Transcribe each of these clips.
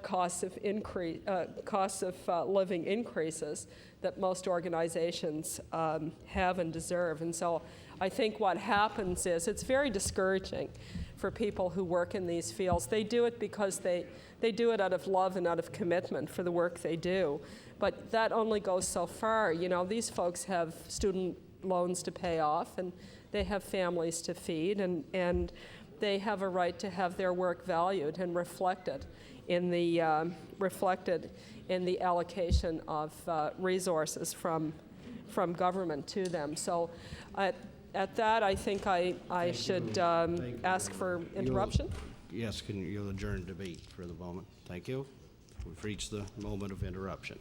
costs of living increases that most organizations have and deserve. And so I think what happens is it's very discouraging for people who work in these fields. They do it because they do it out of love and out of commitment for the work they do. But that only goes so far. You know, these folks have student loans to pay off, and they have families to feed, and they have a right to have their work valued and reflected in the allocation of resources from government to them. So at that, I think I should ask for interruption. Yes, you'll adjourn debate for the moment. Thank you. We've reached the moment of interruption.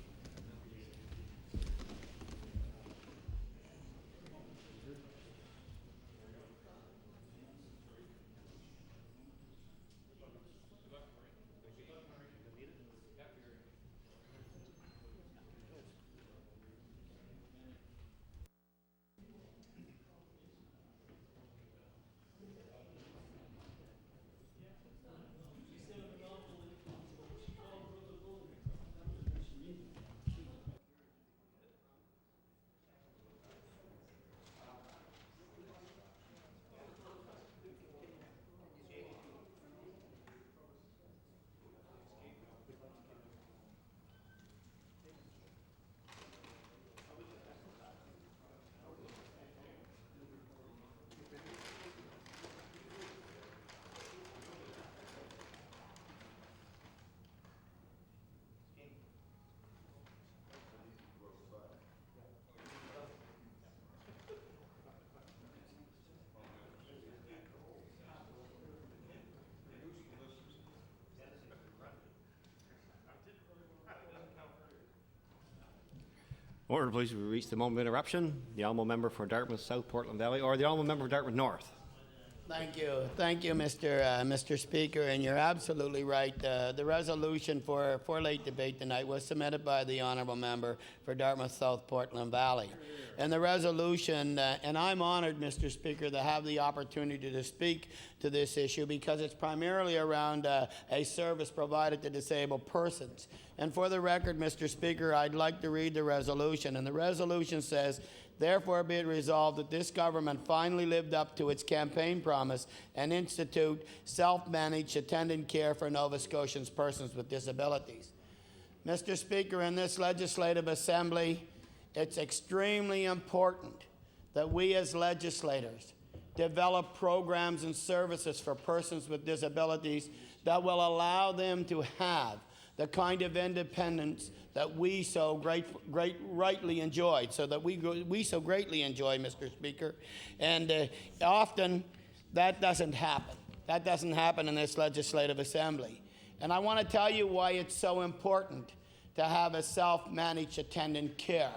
Order, please. We reached the moment of interruption. The honourable member for Dartmouth South Portland Valley, or the honourable member for Dartmouth North. Thank you, Mr. Speaker, and you're absolutely right. The resolution for late debate tonight was submitted by the honourable member for Dartmouth South Portland Valley. And the resolution, and I'm honoured, Mr. Speaker, to have the opportunity to speak to this issue because it's primarily around a service provided to disabled persons. And for the record, Mr. Speaker, I'd like to read the resolution. And the resolution says, therefore be it resolved that this government finally lived up to its campaign promise and institute self-managed attendant care for Nova Scotians persons with disabilities. Mr. Speaker, in this legislative assembly, it's extremely important that we as legislators develop programs and services for persons with disabilities that will allow them to have the kind of independence that we so rightly enjoyed, so that we so greatly enjoy, Mr. Speaker. And often that doesn't happen. That doesn't happen in this legislative assembly. And I want to tell you why it's so important to have a self-managed attendant care.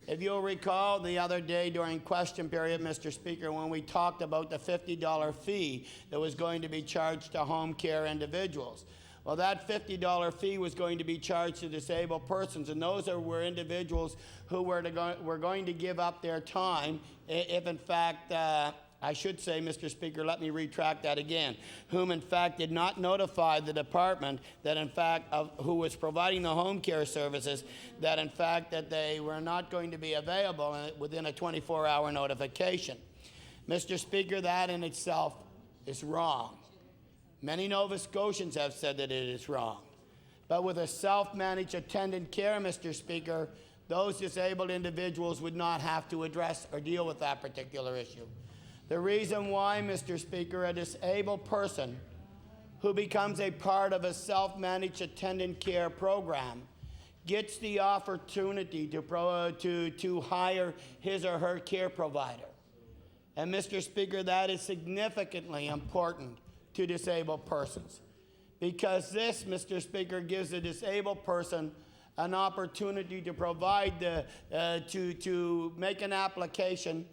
If you'll recall the other day during question period, Mr. Speaker, when we talked about the $50 fee that was going to be charged to home care individuals. Well, that $50 fee was going to be charged to disabled persons, and those were individuals who were going to give up their time if, in fact, I should say, Mr. Speaker, let me retract that again, whom, in fact, did not notify the department that, in fact, who was providing the home care services, that, in fact, that they were not going to be available within a 24-hour notification. Mr. Speaker, that in itself is wrong. Many Nova Scotians have said that it is wrong. But with a self-managed attendant care, Mr. Speaker, those disabled individuals would not have to address or deal with that particular issue. The reason why, Mr. Speaker, a disabled person who becomes a part of a self-managed attendant care program gets the opportunity to hire his or her care provider. And, Mr. Speaker, that is significantly important to disabled persons, because this, Mr. Speaker, gives a disabled person an opportunity to provide to make an application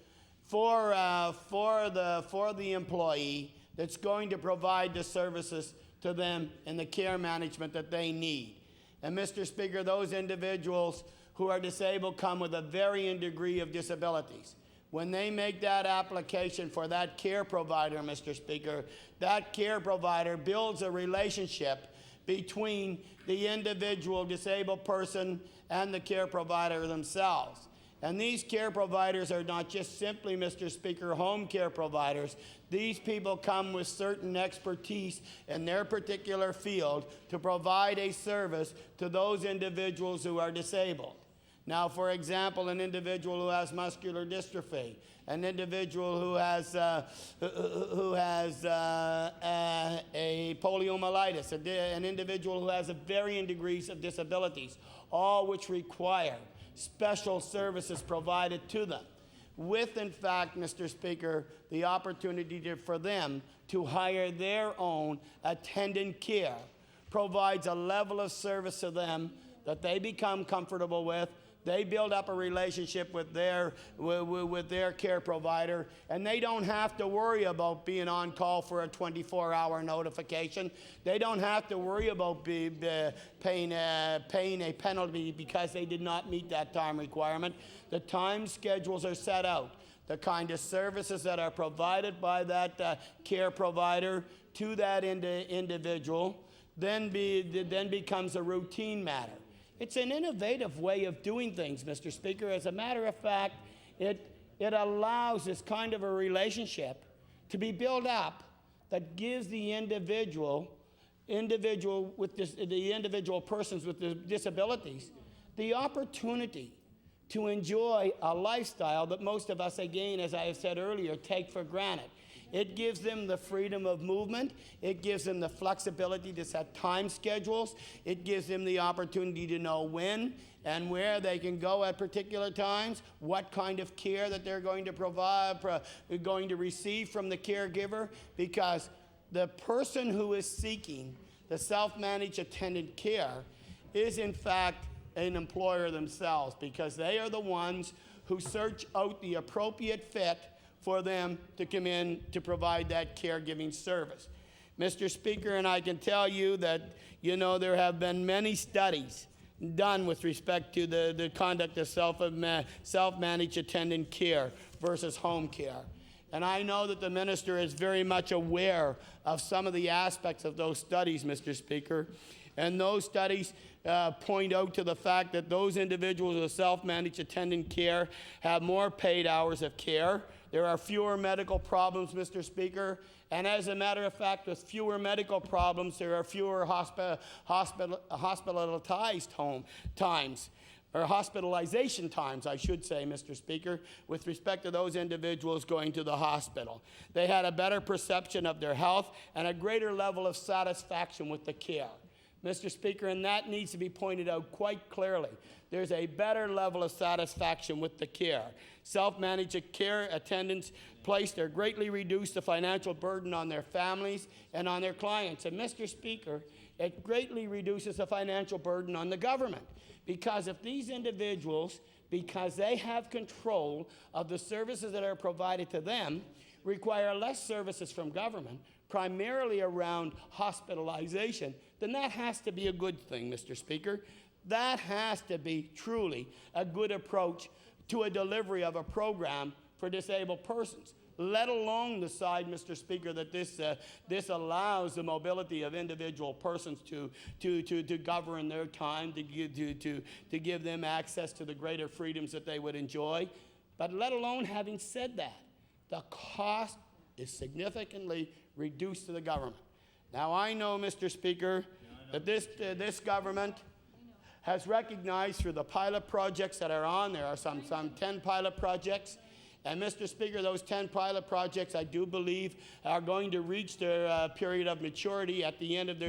for the employee that's going to provide the services to them and the care management that they need. And, Mr. Speaker, those individuals who are disabled come with a varying degree of disabilities. When they make that application for that care provider, Mr. Speaker, that care provider builds a relationship between the individual disabled person and the care provider themselves. And these care providers are not just simply, Mr. Speaker, home care providers. These people come with certain expertise in their particular field to provide a service to those individuals who are disabled. Now, for example, an individual who has muscular dystrophy, an individual who has a poliomyelitis, an individual who has a varying degrees of disabilities, all which require special services provided to them, with, in fact, Mr. Speaker, the opportunity for them to hire their own attendant care, provides a level of service to them that they become comfortable with. They build up a relationship with their care provider, and they don't have to worry about being on call for a 24-hour notification. They don't have to worry about paying a penalty because they did not meet that time requirement. The time schedules are set out. The kind of services that are provided by that care provider to that individual then becomes a routine matter. It's an innovative way of doing things, Mr. Speaker. As a matter of fact, it allows this kind of a relationship to be built up that gives the individual persons with disabilities the opportunity to enjoy a lifestyle that most of us, again, as I have said earlier, take for granted. It gives them the freedom of movement. It gives them the flexibility to set time schedules. It gives them the opportunity to know when and where they can go at particular times, what kind of care that they're going to receive from the caregiver, because the person who is seeking the self-managed attendant care is, in fact, an employer themselves, because they are the ones who search out the appropriate fit for them to come in to provide that caregiving service. Mr. Speaker, and I can tell you that, there have been many studies done with respect to the conduct of self-managed attendant care versus home care. And I know that the minister is very much aware of some of the aspects of those studies, Mr. Speaker. And those studies point out to the fact that those individuals with self-managed attendant care have more paid hours of care. There are fewer medical problems, Mr. Speaker. And as a matter of fact, with fewer medical problems, there are fewer hospitalized hospitalization times, I should say, Mr. Speaker, with respect to those individuals going to the hospital. They had a better perception of their health and a greater level of satisfaction with the care. Mr. Speaker, and that needs to be pointed out quite clearly. There's a better level of satisfaction with the care. Self-managed care attendants placed or greatly reduced the financial burden on their families and on their clients. And Mr. Speaker, it greatly reduces the financial burden on the government. Because if these individuals, because they have control of the services that are provided to them, require less services from government, primarily around hospitalization, then that has to be a good thing, Mr. Speaker. That has to be truly a good approach to a delivery of a program for disabled persons, let alone the side, Mr. Speaker, that this allows the mobility of individual persons to govern their time, to give them access to the greater freedoms that they would enjoy. But let alone having said that, the cost is significantly reduced to the government. Now, I know, Mr. Speaker, that this government has recognized through the pilot projects that are on, there are some 10 pilot projects. And Mr. Speaker, those 10 pilot projects, I do believe, are going to reach their period of maturity at the end of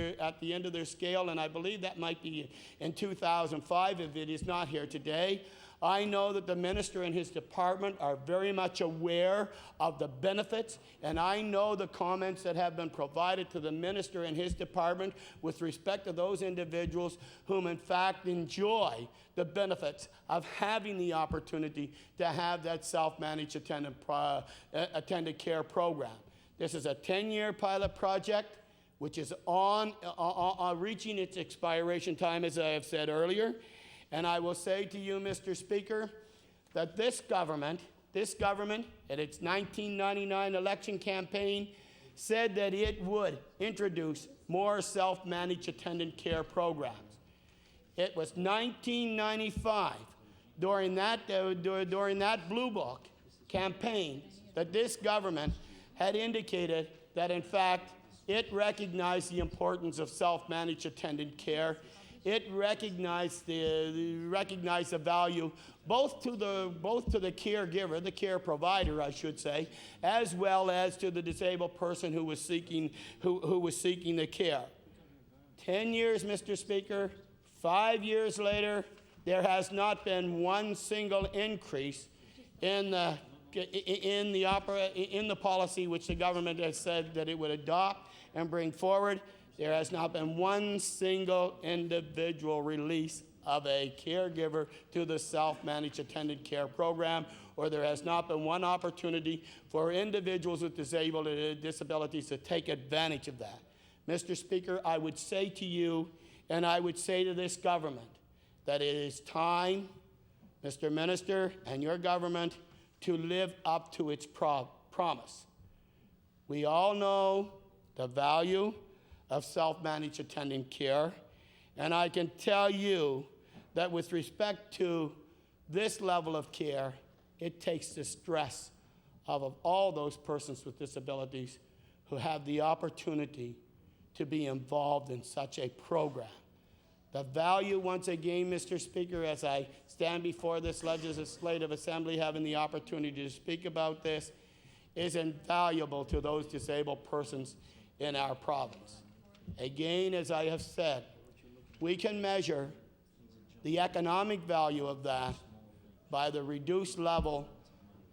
their scale, and I believe that might be in 2005 if it is not here today. I know that the minister and his department are very much aware of the benefits, and I know the comments that have been provided to the minister and his department with respect to those individuals whom in fact enjoy the benefits of having the opportunity to have that self-managed attendant care program. This is a 10-year pilot project which is reaching its expiration time, as I have said earlier. And I will say to you, Mr. Speaker, that this government, at its 1999 election campaign, said that it would introduce more self-managed attendant care programs. It was 1995, during that Blue Book campaign, that this government had indicated that, in fact, it recognized the importance of self-managed attendant care. It recognized the value both to the caregiver, the care provider, I should say, as well as to the disabled person who was seeking the care. 10 years, Mr. Speaker, 5 years later, there has not been one single increase in the policy which the government has said that it would adopt and bring forward. There has not been one single individual release of a caregiver to the self-managed attendant care program, or there has not been one opportunity for individuals with disabilities to take advantage of that. Mr. Speaker, I would say to you, and I would say to this government, that it is time, Mr. Minister, and your government, to live up to its promise. We all know the value of self-managed attendant care, and I can tell you that with respect to this level of care, it takes the stress of all those persons with disabilities who have the opportunity to be involved in such a program. The value, once again, Mr. Speaker, as I stand before this legislative assembly having the opportunity to speak about this, is invaluable to those disabled persons in our province. Again, as I have said, we can measure the economic value of that by the reduced level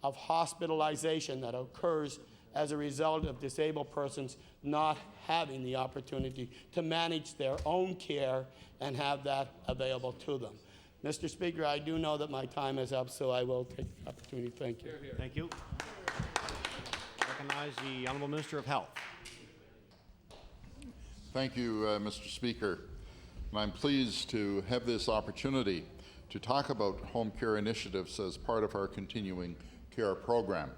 of hospitalization that occurs as a result of disabled persons not having the opportunity to manage their own care and have that available to them. Mr. Speaker, I do know that my time is up, so I will take the opportunity. Thank you. Thank you. Recognize the Honourable Minister of Health. Thank you, Mr. Speaker. And I'm pleased to have this opportunity to talk about home care initiatives as part of our continuing care program.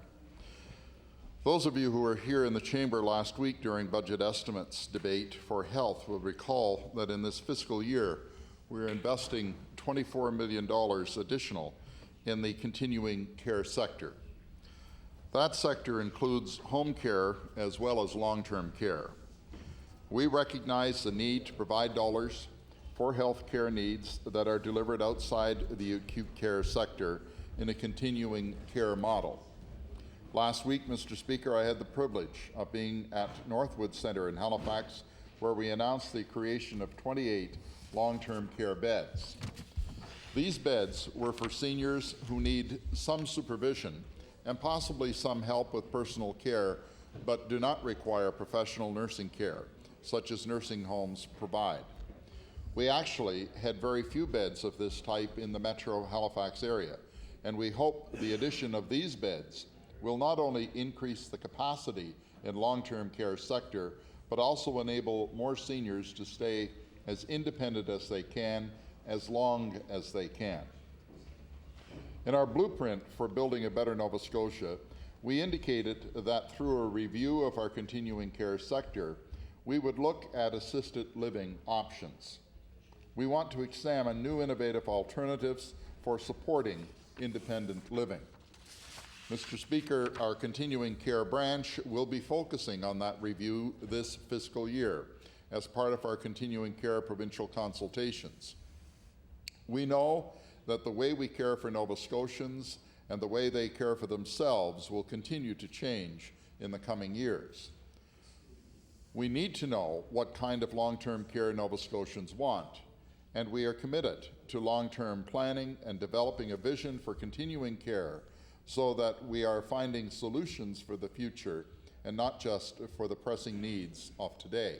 Those of you who were here in the chamber last week during budget estimates debate for health will recall that in this fiscal year, we're investing $24 million additional in the continuing care sector. That sector includes home care as well as long-term care. We recognize the need to provide dollars for health care needs that are delivered outside the acute care sector in a continuing care model. Last week, Mr. Speaker, I had the privilege of being at Northwood Centre in Halifax, where we announced the creation of 28 long-term care beds. These beds were for seniors who need some supervision and possibly some help with personal care, but do not require professional nursing care, such as nursing homes provide. We actually had very few beds of this type in the Metro Halifax area, and we hope the addition of these beds will not only increase the capacity in long-term care sector, but also enable more seniors to stay as independent as they can, as long as they can. In our blueprint for building a better Nova Scotia, we indicated that through a review of our continuing care sector, we would look at assisted living options. We want to examine new innovative alternatives for supporting independent living. Mr. Speaker, our continuing care branch will be focusing on that review this fiscal year as part of our continuing care provincial consultations. We know that the way we care for Nova Scotians and the way they care for themselves will continue to change in the coming years. We need to know what kind of long-term care Nova Scotians want, and we are committed to long-term planning and developing a vision for continuing care so that we are finding solutions for the future and not just for the pressing needs of today.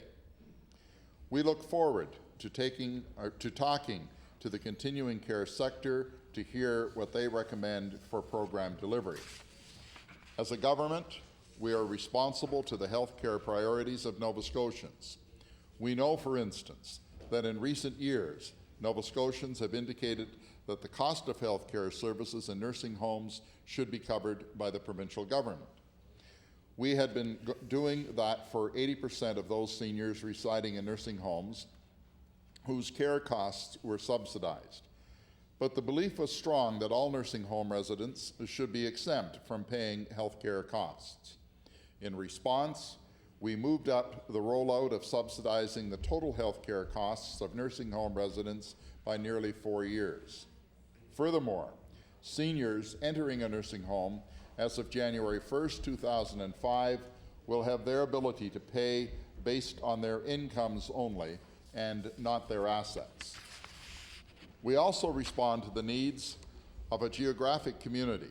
We look forward to talking to the continuing care sector to hear what they recommend for program delivery. As a government, we are responsible to the health care priorities of Nova Scotians. We know, for instance, that in recent years, Nova Scotians have indicated that the cost of health care services in nursing homes should be covered by the provincial government. We had been doing that for 80% of those seniors residing in nursing homes whose care costs were subsidized. But the belief was strong that all nursing home residents should be exempt from paying health care costs. In response, we moved up the rollout of subsidizing the total health care costs of nursing home residents by nearly 4 years. Furthermore, seniors entering a nursing home as of January 1st, 2005, will have their ability to pay based on their incomes only and not their assets. We also respond to the needs of a geographic community.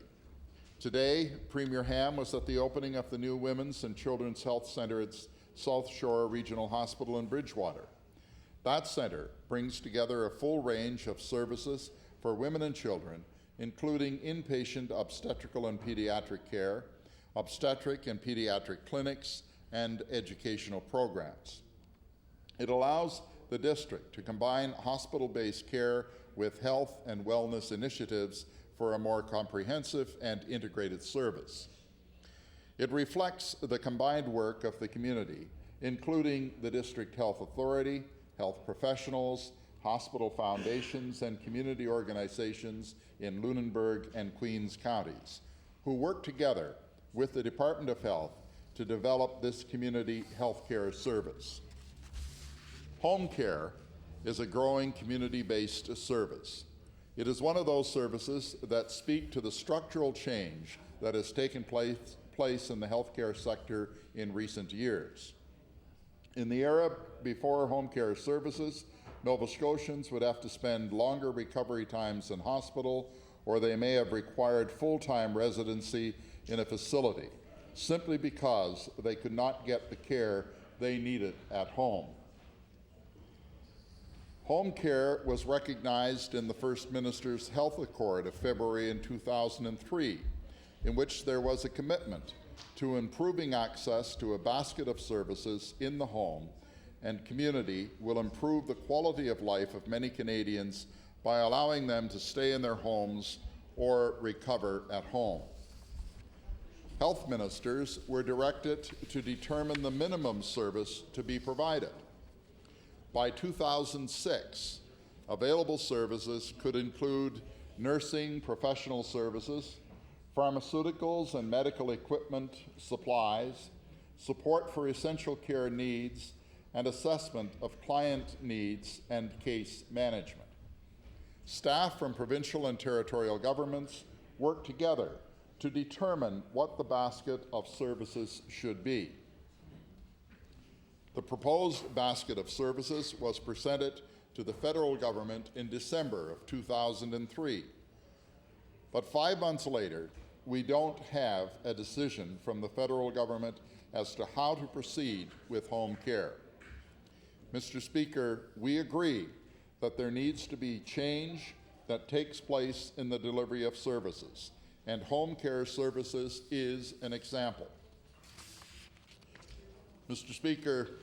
Today, Premier Ham was at the opening of the new Women's and Children's Health Centre at South Shore Regional Hospital in Bridgewater. That centre brings together a full range of services for women and children, including inpatient obstetrical and pediatric care, obstetric and pediatric clinics, and educational programs. It allows the district to combine hospital-based care with health and wellness initiatives for a more comprehensive and integrated service. It reflects the combined work of the community, including the District Health Authority, health professionals, hospital foundations, and community organizations in Lunenburg and Queens counties, who work together with the Department of Health to develop this community health care service. Home care is a growing community-based service. It is one of those services that speak to the structural change that has taken place in the healthcare sector in recent years. In the era before home care services, Nova Scotians would have to spend longer recovery times in hospital, or they may have required full-time residency in a facility, simply because they could not get the care they needed at home. Home care was recognized in the First Minister's Health Accord of February in 2003, in which there was a commitment to improving access to a basket of services in the home and community will improve the quality of life of many Canadians by allowing them to stay in their homes or recover at home. Health ministers were directed to determine the minimum service to be provided. By 2006, available services could include nursing professional services, pharmaceuticals and medical equipment supplies, support for essential care needs, and assessment of client needs and case management. Staff from provincial and territorial governments work together to determine what the basket of services should be. The proposed basket of services was presented to the federal government in December of 2003. But 5 months later, we don't have a decision from the federal government as to how to proceed with home care. Mr. Speaker, we agree that there needs to be change that takes place in the delivery of services, and home care services is an example. Mr. Speaker,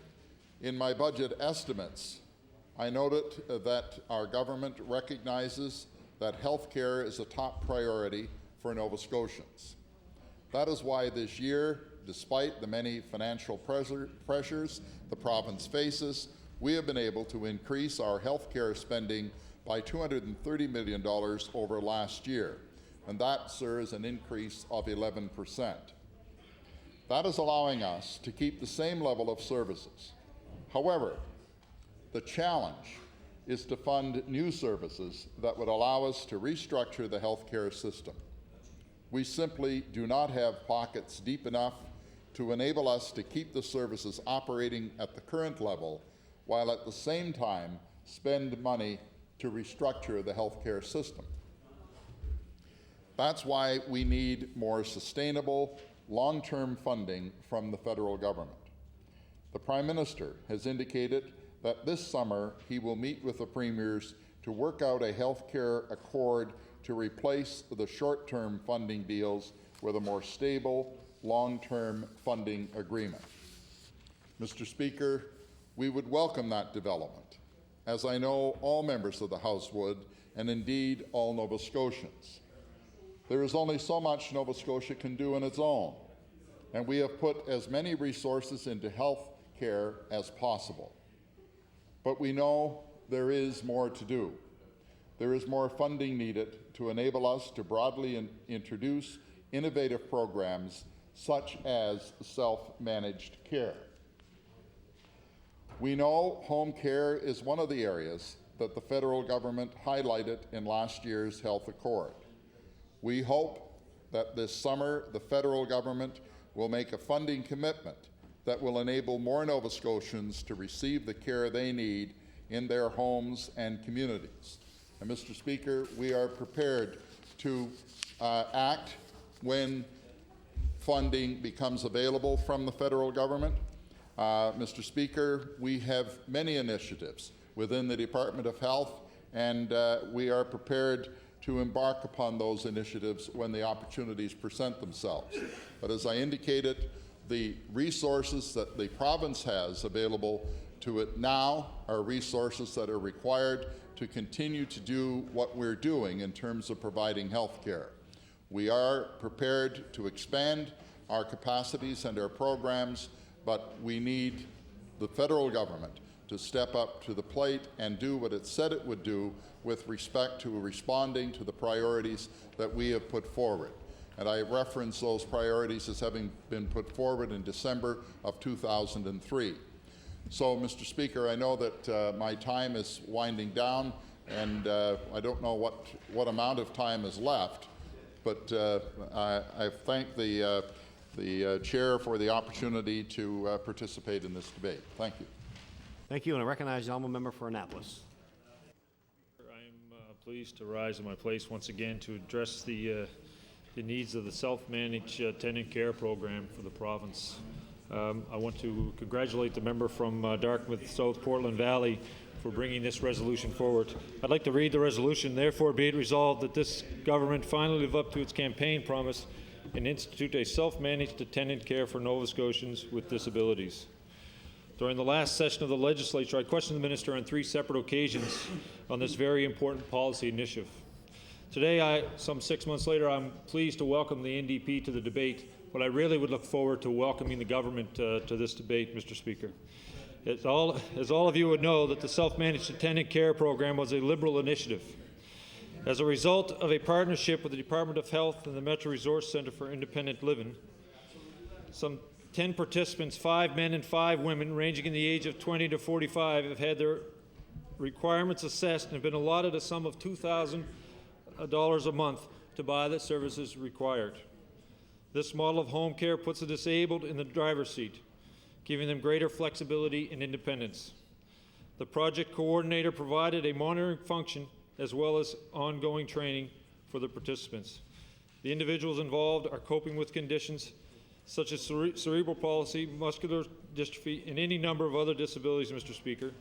in my budget estimates, I noted that our government recognizes that health care is a top priority for Nova Scotians. That is why this year, despite the many financial pressures the province faces, we have been able to increase our health care spending by $230 million over last year, and that, sir, is an increase of 11%. That is allowing us to keep the same level of services. However, the challenge is to fund new services that would allow us to restructure the healthcare system. We simply do not have pockets deep enough to enable us to keep the services operating at the current level, while at the same time spend money to restructure the healthcare system. That's why we need more sustainable, long-term funding from the federal government. The Prime Minister has indicated that this summer he will meet with the premiers to work out a healthcare accord to replace the short-term funding deals with a more stable, long-term funding agreement. Mr. Speaker, we would welcome that development, as I know all members of the House would, and indeed all Nova Scotians. There is only so much Nova Scotia can do on its own. and we have put as many resources into health care as possible. But we know there is more to do. There is more funding needed to enable us to broadly introduce innovative programs such as self-managed care. We know home care is one of the areas that the federal government highlighted in last year's Health Accord. We hope that this summer the federal government will make a funding commitment that will enable more Nova Scotians to receive the care they need in their homes and communities. And Mr. Speaker, we are prepared to act when funding becomes available from the federal government. Mr. Speaker, we have many initiatives within the Department of Health, and we are prepared to embark upon those initiatives when the opportunities present themselves. But as I indicated, the resources that the province has available to it now are resources that are required to continue to do what we're doing in terms of providing health care. We are prepared to expand our capacities and our programs, but we need the federal government to step up to the plate and do what it said it would do with respect to responding to the priorities that we have put forward. And I reference those priorities as having been put forward in December of 2003. So, Mr. Speaker, I know that my time is winding down, and I don't know what amount of time is left, but I thank the Chair for the opportunity to participate in this debate. Thank you. Thank you, and I recognize the honourable member for Annapolis. I'm pleased to rise in my place once again to address the needs of the self-managed tenant care program for the province. I want to congratulate the member from Dartmouth South Portland Valley for bringing this resolution forward. I'd like to read the resolution. Therefore, be it resolved that this government finally live up to its campaign promise and institute a self-managed attendant care for Nova Scotians with disabilities. During the last session of the legislature, I questioned the minister on 3 separate occasions on this very important policy initiative. Today, some 6 months later, I'm pleased to welcome the NDP to the debate, but I really would look forward to welcoming the government to this debate, Mr. Speaker. As all of you would know, that the self-managed attendant care program was a Liberal initiative. As a result of a partnership with the Department of Health and the Metro Resource Centre for Independent Living, some 10 participants, 5 men and 5 women, ranging in the age of 20 to 45, have had their requirements assessed and have been allotted a sum of $2,000 a month to buy the services required. This model of home care puts the disabled in the driver's seat, giving them greater flexibility and independence. The project coordinator provided a monitoring function as well as ongoing training for the participants. The individuals involved are coping with conditions such as cerebral palsy, muscular dystrophy, and any number of other disabilities, Mr. Speaker.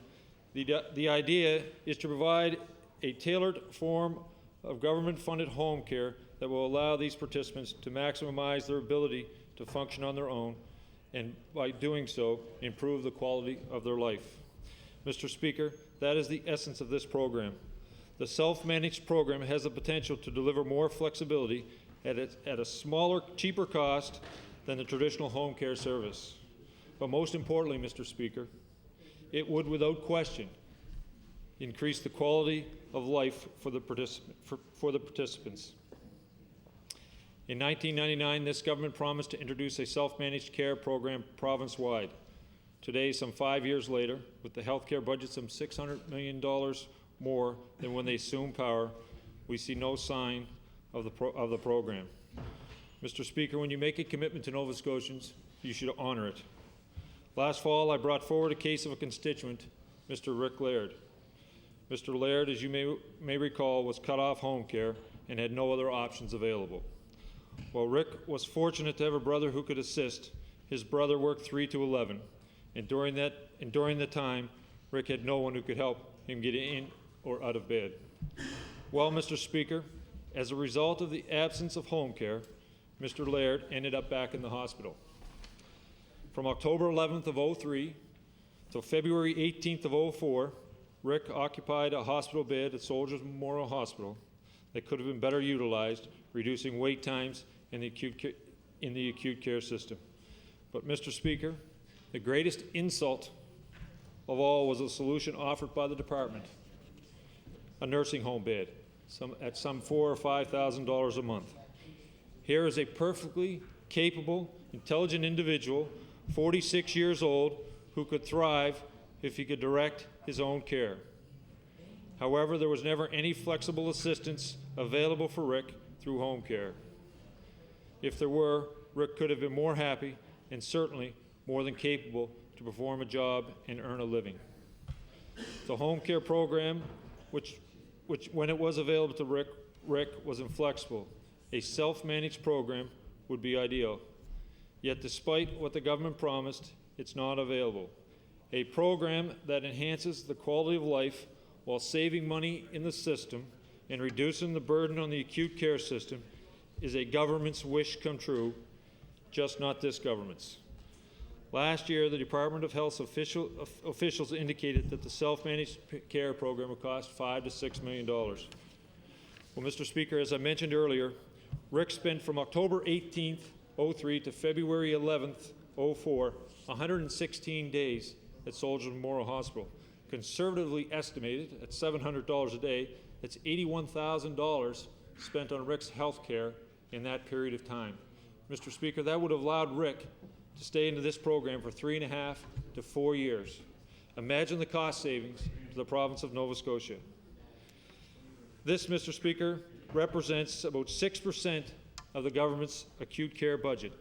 The idea is to provide a tailored form of government-funded home care that will allow these participants to maximize their ability to function on their own, and by doing so, improve the quality of their life. Mr. Speaker, that is the essence of this program. The self-managed program has the potential to deliver more flexibility at a smaller, cheaper cost than the traditional home care service. But most importantly, Mr. Speaker, it would, without question, increase the quality of life for the participants. In 1999, this government promised to introduce a self-managed care program province-wide. Today, some 5 years later, with the healthcare budget some $600 million more than when they assumed power, we see no sign of the program. Mr. Speaker, when you make a commitment to Nova Scotians, you should honor it. Last fall, I brought forward a case of a constituent, Mr. Rick Laird. Mr. Laird, as you may recall, was cut off home care and had no other options available. While Rick was fortunate to have a brother who could assist, his brother worked 3 to 11, and during the time, Rick had no one who could help him get in or out of bed. Well, Mr. Speaker, as a result of the absence of home care, Mr. Laird ended up back in the hospital. From October 11th of 2003 till February 18th of 2004, Rick occupied a hospital bed at Soldiers Memorial Hospital that could have been better utilized, reducing wait times in the acute care system. But, Mr. Speaker, the greatest insult of all was the solution offered by the department: a nursing home bed at some $4,000 or $5,000 a month. Here is a perfectly capable, intelligent individual, 46 years old, who could thrive if he could direct his own care. However, there was never any flexible assistance available for Rick through home care. If there were, Rick could have been more happy and certainly more than capable to perform a job and earn a living. The home care program, which when it was available to Rick was inflexible. A self-managed program would be ideal. Yet despite what the government promised, it's not available. A program that enhances the quality of life while saving money in the system and reducing the burden on the acute care system is a government's wish come true, just not this government's. Last year, the Department of Health's officials indicated that the self-managed care program would cost $5 to $6 million. Well, Mr. Speaker, as I mentioned earlier, Rick spent from October 18th, 03 to February 11th, 04, 116 days at Soldier Memorial Hospital. Conservatively estimated at $700 a day, that's $81,000 spent on Rick's health care in that period of time. Mr. Speaker, that would have allowed Rick to stay into this program for 3.5 to 4 years. Imagine the cost savings to the province of Nova Scotia. This, Mr. Speaker, represents about 6% of the government's acute care budget.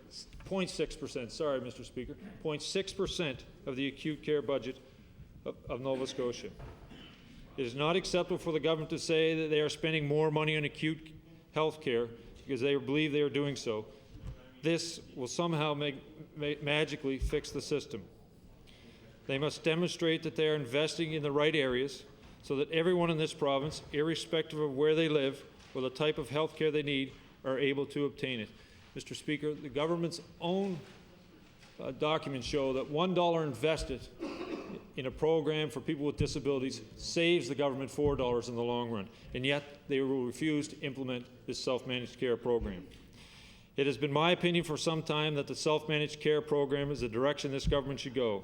0.6%, sorry, Mr. Speaker, 0.6% of the acute care budget of Nova Scotia. It is not acceptable for the government to say that they are spending more money on acute health care because they believe they are doing so. This will somehow magically fix the system. They must demonstrate that they are investing in the right areas so that everyone in this province, irrespective of where they live or the type of health care they need, are able to obtain it. Mr. Speaker, the government's own documents show that $1 invested in a program for people with disabilities saves the government $4 in the long run, and yet they will refuse to implement this self-managed care program. It has been my opinion for some time that the self-managed care program is the direction this government should go.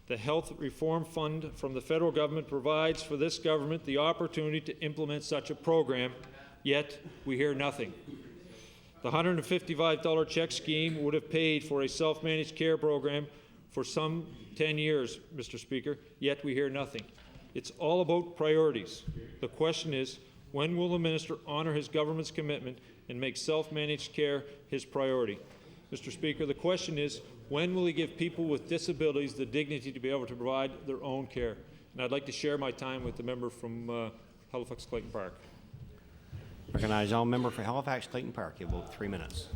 The Health Reform Fund from the federal government provides for this government the opportunity to implement such a program, yet we hear nothing. The $155 check scheme would have paid for a self-managed care program for some 10 years, Mr. Speaker, yet we hear nothing. It's all about priorities. The question is, when will the minister honor his government's commitment and make self-managed care his priority? Mr. Speaker, the question is, when will he give people with disabilities the dignity to be able to provide their own care? And I'd like to share my time with the member from Halifax-Clayton Park. Recognize all member for Halifax-Clayton Park. You have about 3 minutes.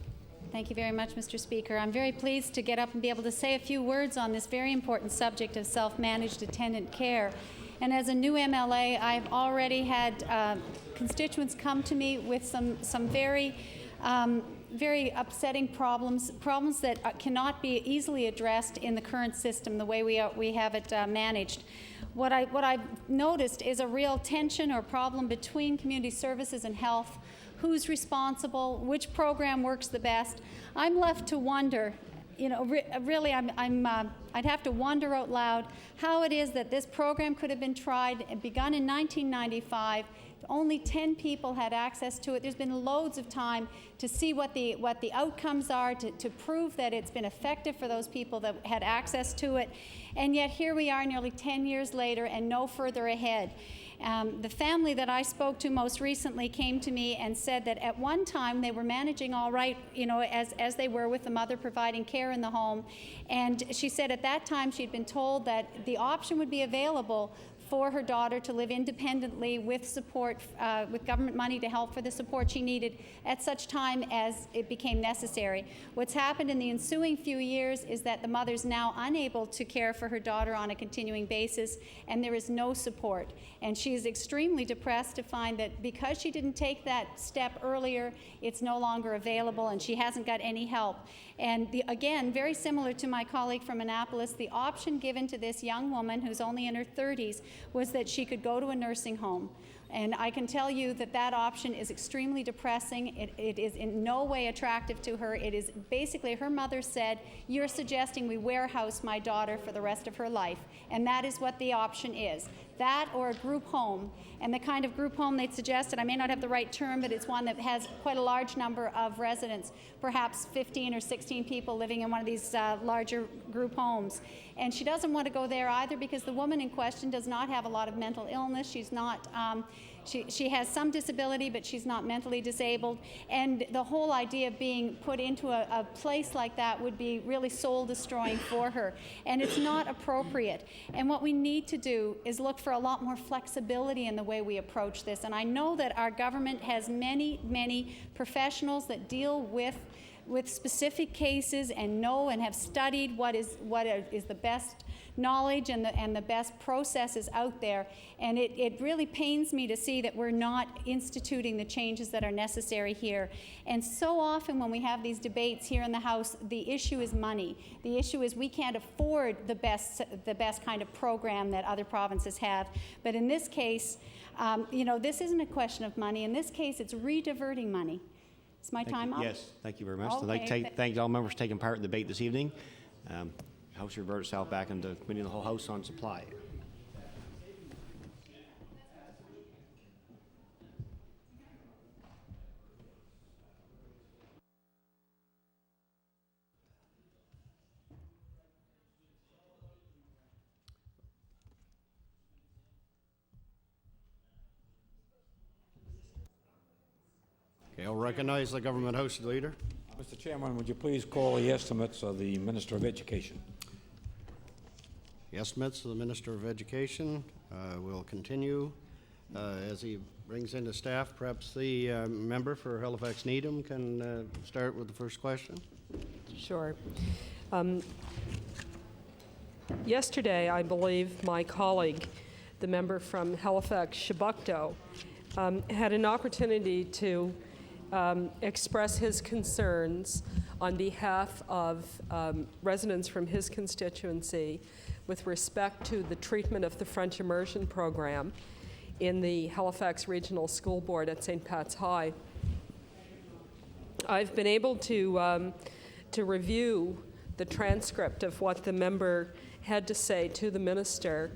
Thank you very much, Mr. Speaker. I'm very pleased to get up and be able to say a few words on this very important subject of self-managed attendant care. And as a new MLA, I've already had constituents come to me with some very upsetting problems that cannot be easily addressed in the current system, the way we have it managed. What I've noticed is a real tension or problem between community services and health. Who's responsible? Which program works the best? I'm left to wonder. You know, really, I'd have to wonder out loud how it is that this program could have been tried and begun in 1995. Only 10 people had access to it. There's been loads of time to see what the outcomes are, to prove that it's been effective for those people that had access to it. And yet here we are nearly 10 years later and no further ahead. The family that I spoke to most recently came to me and said that at one time they were managing all right, you know, as they were with the mother providing care in the home. And she said at that time she'd been told that the option would be available for her daughter to live independently with support, with government money to help for the support she needed at such time as it became necessary. What's happened in the ensuing few years is that the mother's now unable to care for her daughter on a continuing basis, and there is no support. And she is extremely depressed to find that because she didn't take that step earlier, it's no longer available and she hasn't got any help. And again, very similar to my colleague from Annapolis, the option given to this young woman who's only in her 30s was that she could go to a nursing home. And I can tell you that that option is extremely depressing. It is in no way attractive to her. It is basically, her mother said, "You're suggesting we warehouse my daughter for the rest of her life." And that is what the option is. That or a group home. And the kind of group home they'd suggested, I may not have the right term, but it's one that has quite a large number of residents, perhaps 15 or 16 people living in one of these larger group homes. And she doesn't want to go there either because the woman in question does not have a lot of mental illness. She's not, she has some disability, but she's not mentally disabled. And the whole idea of being put into a place like that would be really soul-destroying for her. And it's not appropriate. And what we need to do is look for a lot more flexibility in the way we approach this. And I know that our government has many, many professionals that deal with specific cases and know and have studied what is the best knowledge and the best processes out there. And it really pains me to see that we're not instituting the changes that are necessary here. And so often when we have these debates here in the House, the issue is money. The issue is we can't afford the best kind of program that other provinces have. But in this case, this isn't a question of money. In this case, it's re-diverting money. Is my time up? Yes, thank you very much. I'd like Okay. to thank all members taking part in the debate this evening. House revert itself back into committee of the whole House on supply. Okay, I'll recognize the government House Leader. Mr. Chairman, would you please call the estimates of the Minister of Education? The estimates of the Minister of Education will continue as he brings in the staff. Perhaps the member for Halifax Needham can start with the first question. Sure. Yesterday, I believe my colleague, the member from Halifax Chebucto, had an opportunity to express his concerns on behalf of residents from his constituency with respect to the treatment of the French immersion program in the Halifax Regional School Board at St. Pat's High. I've been able to review the transcript of what the member had to say to the minister,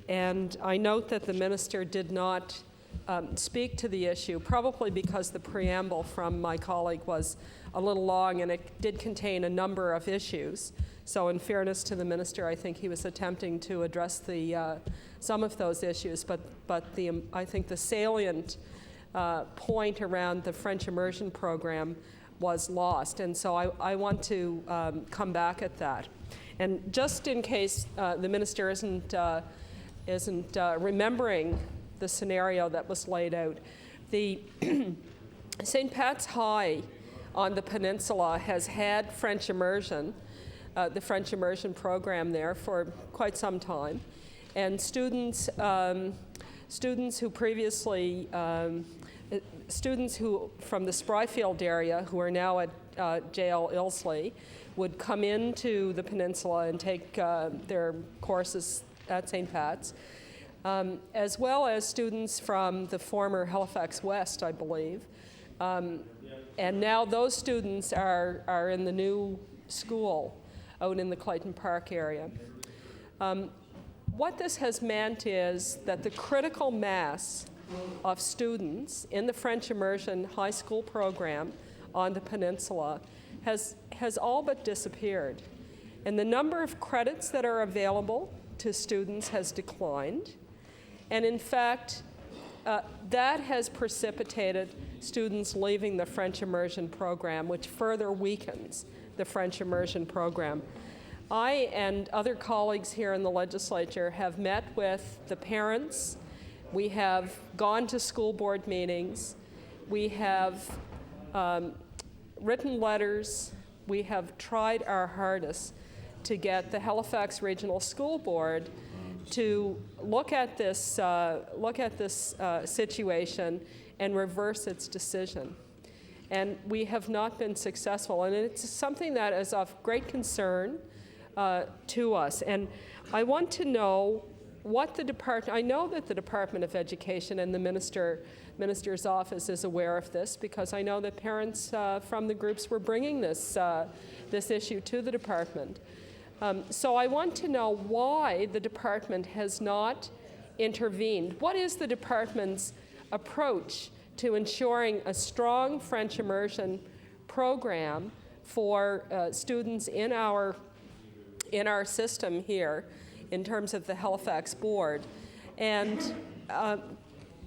and I note that the minister did not speak to the issue, probably because the preamble from my colleague was a little long and it did contain a number of issues. So in fairness to the minister, I think he was attempting to address some of those issues, but I think the salient point around the French immersion program was lost, and so I want to come back at that. And just in case the minister isn't remembering the scenario that was laid out, the St. Pat's High on the peninsula has had French immersion, the French immersion program there for quite some time, and students who previously students who from the Spryfield area who are now at Jail Ilsley would come into the peninsula and take their courses at St. Pat's, as well as students from the former Halifax West, I believe. And now those students are in the new school out in the Clayton Park area. What this has meant is that the critical mass of students in the French immersion high school program on the peninsula has all but disappeared. And the number of credits that are available to students has declined. And in fact, that has precipitated students leaving the French immersion program, which further weakens the French immersion program. I and other colleagues here in the legislature have met with the parents. We have gone to school board meetings. We have written letters. We have tried our hardest to get the Halifax Regional School Board to look at this situation and reverse its decision. And we have not been successful. And it's something that is of great concern to us. And I want to know what the department, I know that the Department of Education and the minister's office is aware of this, because I know that parents from the groups were bringing this issue to the department. So I want to know why the department has not intervened. What is the department's approach to ensuring a strong French immersion program for students in our system here in terms of the Halifax Board? And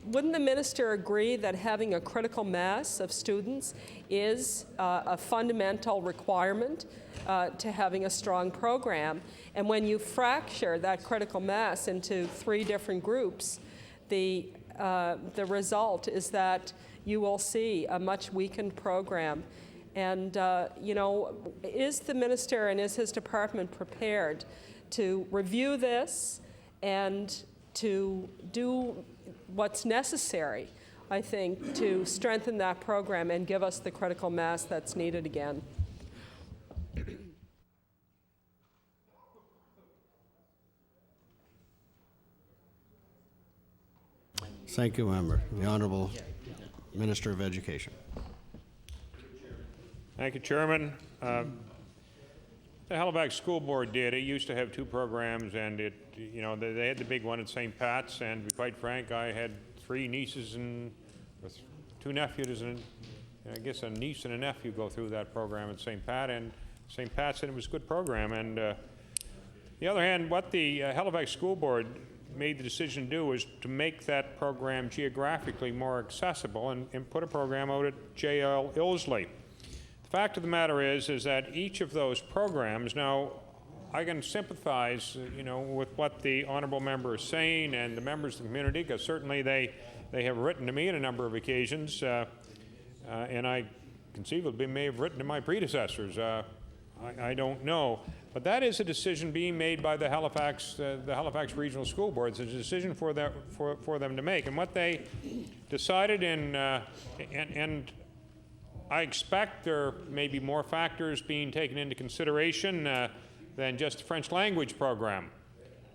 wouldn't the minister agree that having a critical mass of students is a fundamental requirement to having a strong program? And when you fracture that critical mass into 3 different groups, the result is that you will see a much weakened program. And, you know, is the minister and is his department prepared to review this and to do what's necessary, I think, to strengthen that program and give us the critical mass that's needed again? Thank you, member. The Honourable Minister of Education. Thank you, Chairman. The Halifax School Board did. It used to have 2 programs, and they had the big one at St. Pat's. And to be quite frank, I had 3 nieces and 2 nephews, and I guess a niece and a nephew go through that program at St. Pat's. And St. Pat's said it was a good program. And the other hand, what the Halifax School Board made the decision to do was to make that program geographically more accessible and put a program out at J.L. Ilsley. The fact of the matter is that each of those programs, now I can sympathize, with what the honourable member is saying and the members of the community, because certainly they have written to me on a number of occasions, and I conceivably may have written to my predecessors. I don't know. But that is a decision being made by the Halifax Regional School Board. It's a decision for them to make. And what they decided and I expect there may be more factors being taken into consideration than just the French language program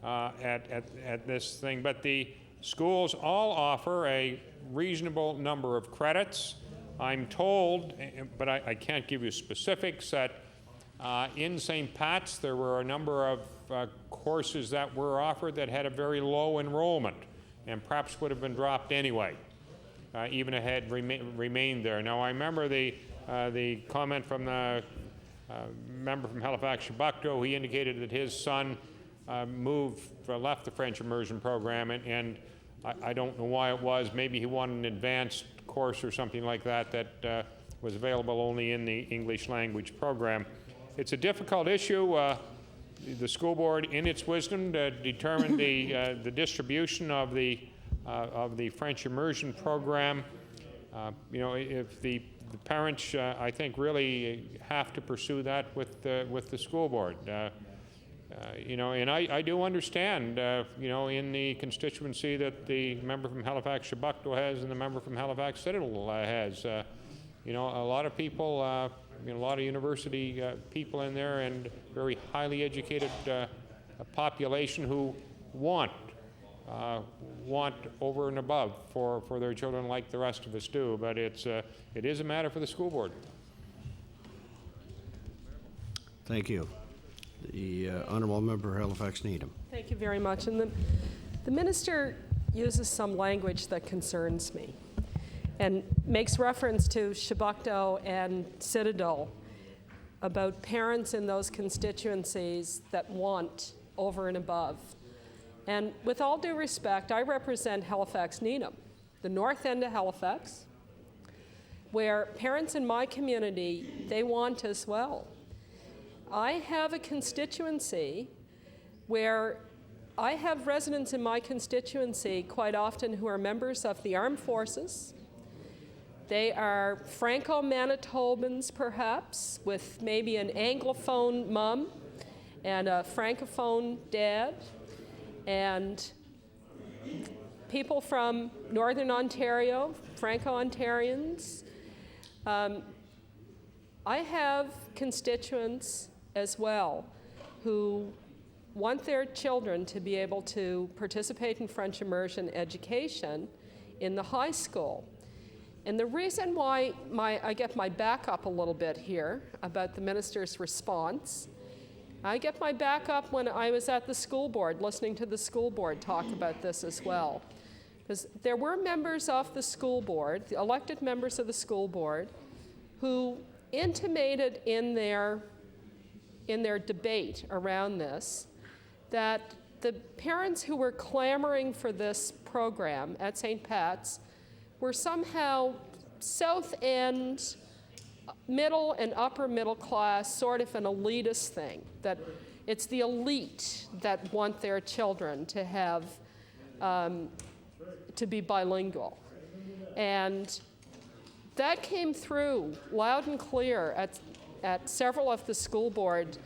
at this thing. But the schools all offer a reasonable number of credits. I'm told, but I can't give you specifics, that in St. Pat's there were a number of courses that were offered that had a very low enrollment and perhaps would have been dropped anyway, even if it had remained there. Now, I remember the comment from the member from Halifax Chebucto. He indicated that his son left the French immersion program, and I don't know why it was. Maybe he wanted an advanced course or something like that was available only in the English language program. It's a difficult issue. The school board, in its wisdom, determined the distribution of the French immersion program. If the parents, I think, really have to pursue that with the school board. And I do understand, in the constituency that the member from Halifax Chebucto has and the member from Halifax Citadel has. A lot of people, a lot of university people in there, and very highly educated population who want over and above for their children, like the rest of us do. But it is a matter for the school board. Thank you. The Honourable Member Halifax Needham. Thank you very much. And the minister uses some language that concerns me and makes reference to Chebucto and Citadel about parents in those constituencies that want over and above. And with all due respect, I represent Halifax Needham, the north end of Halifax, where parents in my community, they want as well. I have a constituency where I have residents in my constituency quite often who are members of the armed forces. They are Franco-Manitobans, perhaps, with maybe an Anglophone mom and a Francophone dad, and people from Northern Ontario, Franco-Ontarians. I have constituents as well who want their children to be able to participate in French immersion education in the high school. And the reason why I get my back up a little bit here about the minister's response, I get my back up when I was at the school board, listening to the school board talk about this as well. Because there were members of the school board, the elected members of the school board, who intimated in their debate around this that the parents who were clamoring for this program at St. Pat's were somehow South End, middle and upper middle class, sort of an elitist thing, that it's the elite that want their children to have, to be bilingual. And that came through loud and clear at several of the school board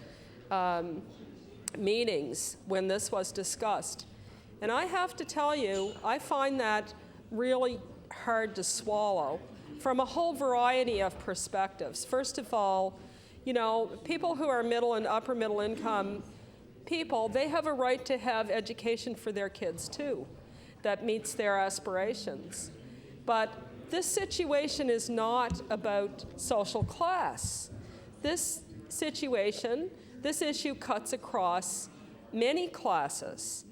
meetings when this was discussed. And I have to tell you, I find that really hard to swallow from a whole variety of perspectives. First of all, you know, people who are middle and upper middle income people, they have a right to have education for their kids too that meets their aspirations. But this situation is not about social class. This situation, this issue cuts across many classes.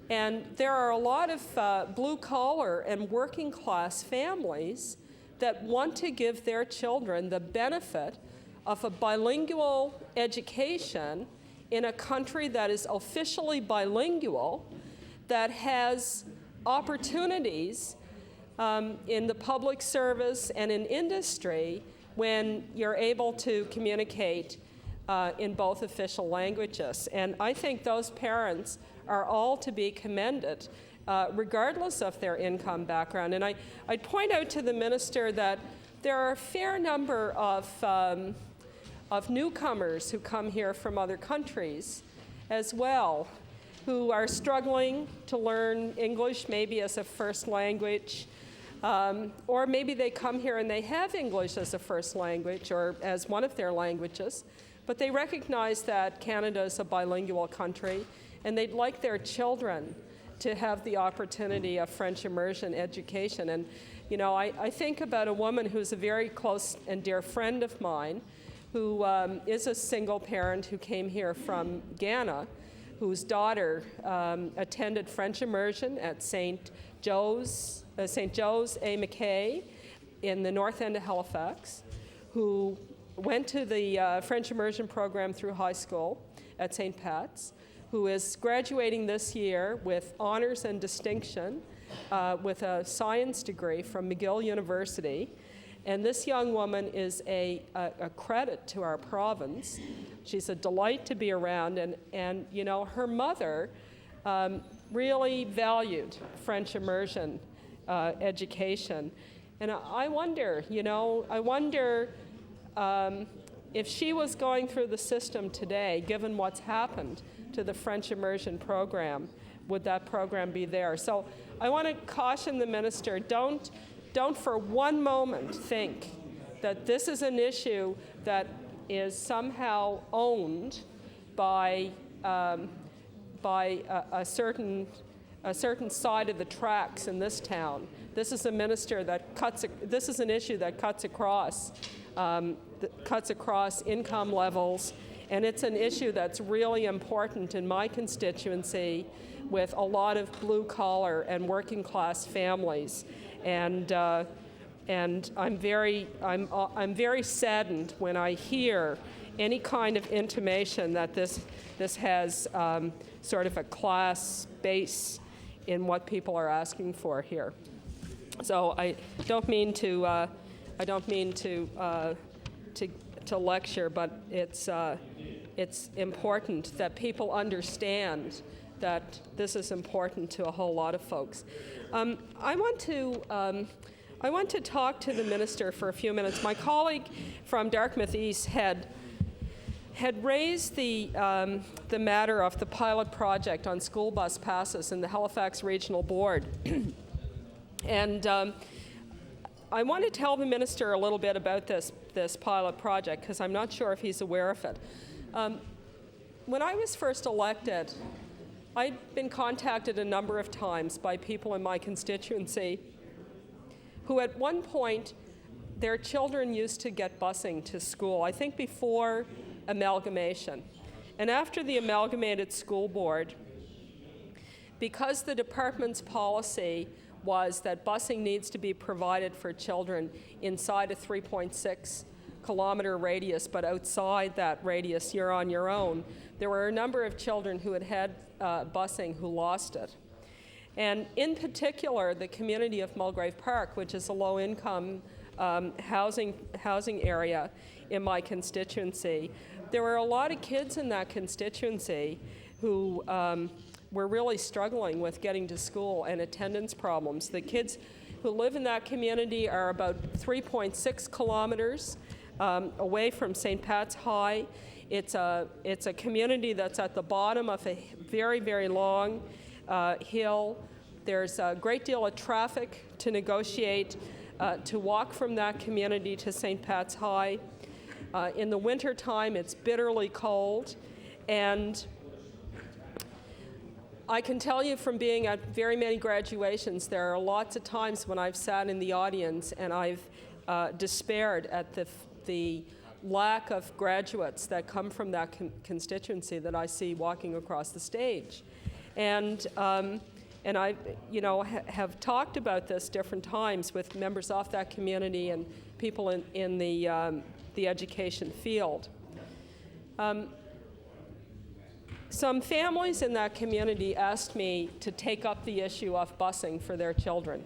And there are a lot of blue-collar and working-class families that want to give their children the benefit of a bilingual education in a country that is officially bilingual, that has opportunities in the public service and in industry when you're able to communicate in both official languages. And I think those parents are all to be commended, regardless of their income background. And I'd point out to the minister that there are a fair number of newcomers who come here from other countries as well, who are struggling to learn English maybe as a first language, or maybe they come here and they have English as a first language or as one of their languages, but they recognize that Canada is a bilingual country and they'd like their children to have the opportunity of French immersion education. And you know, I think about a woman who's a very close and dear friend of mine, who is a single parent who came here from Ghana, whose daughter attended French immersion at St. Joe's A. McKay in the north end of Halifax, who went to the French immersion program through high school at St. Pat's, who is graduating this year with honors and distinction with a science degree from McGill University. And this young woman is a credit to our province. She's a delight to be around, and you know, her mother really valued French immersion education. And I wonder, you know, if she was going through the system today, given what's happened to the French immersion program, would that program be there? So I want to caution the minister, don't for one moment think that this is an issue that is somehow owned by a certain side of the tracks in this town. This is a minister that this is an issue that cuts across income levels, and it's an issue that's really important in my constituency with a lot of blue-collar and working-class families. And I'm very saddened when I hear any kind of intimation that this has sort of a class base in what people are asking for here. So I don't mean to lecture, but it's important that people understand that this is important to a whole lot of folks. I want to talk to the minister for a few minutes. My colleague from Dartmouth East had raised the matter of the pilot project on school bus passes in the Halifax Regional Board. And I want to tell the minister a little bit about this pilot project, because I'm not sure if he's aware of it. when I was first elected, I'd been contacted a number of times by people in my constituency who at one point, their children used to get busing to school, I think before amalgamation. And after the amalgamated school board, because the department's policy was that busing needs to be provided for children inside a 3.6 kilometer radius, but outside that radius, you're on your own, there were a number of children who had busing who lost it. And in particular, the community of Mulgrave Park, which is a low-income housing area in my constituency, there were a lot of kids in that constituency who were really struggling with getting to school and attendance problems. The kids who live in that community are about 3.6 kilometers away from St. Pat's High. It's a community that's at the bottom of a very, very long hill. There's a great deal of traffic to negotiate to walk from that community to St. Pat's High. In the wintertime, it's bitterly cold, and I can tell you from being at very many graduations, there are lots of times when I've sat in the audience and I've despaired at the lack of graduates that come from that constituency that I see walking across the stage. And I, have talked about this different times with members of that community and people in the education field. Some families in that community asked me to take up the issue of busing for their children.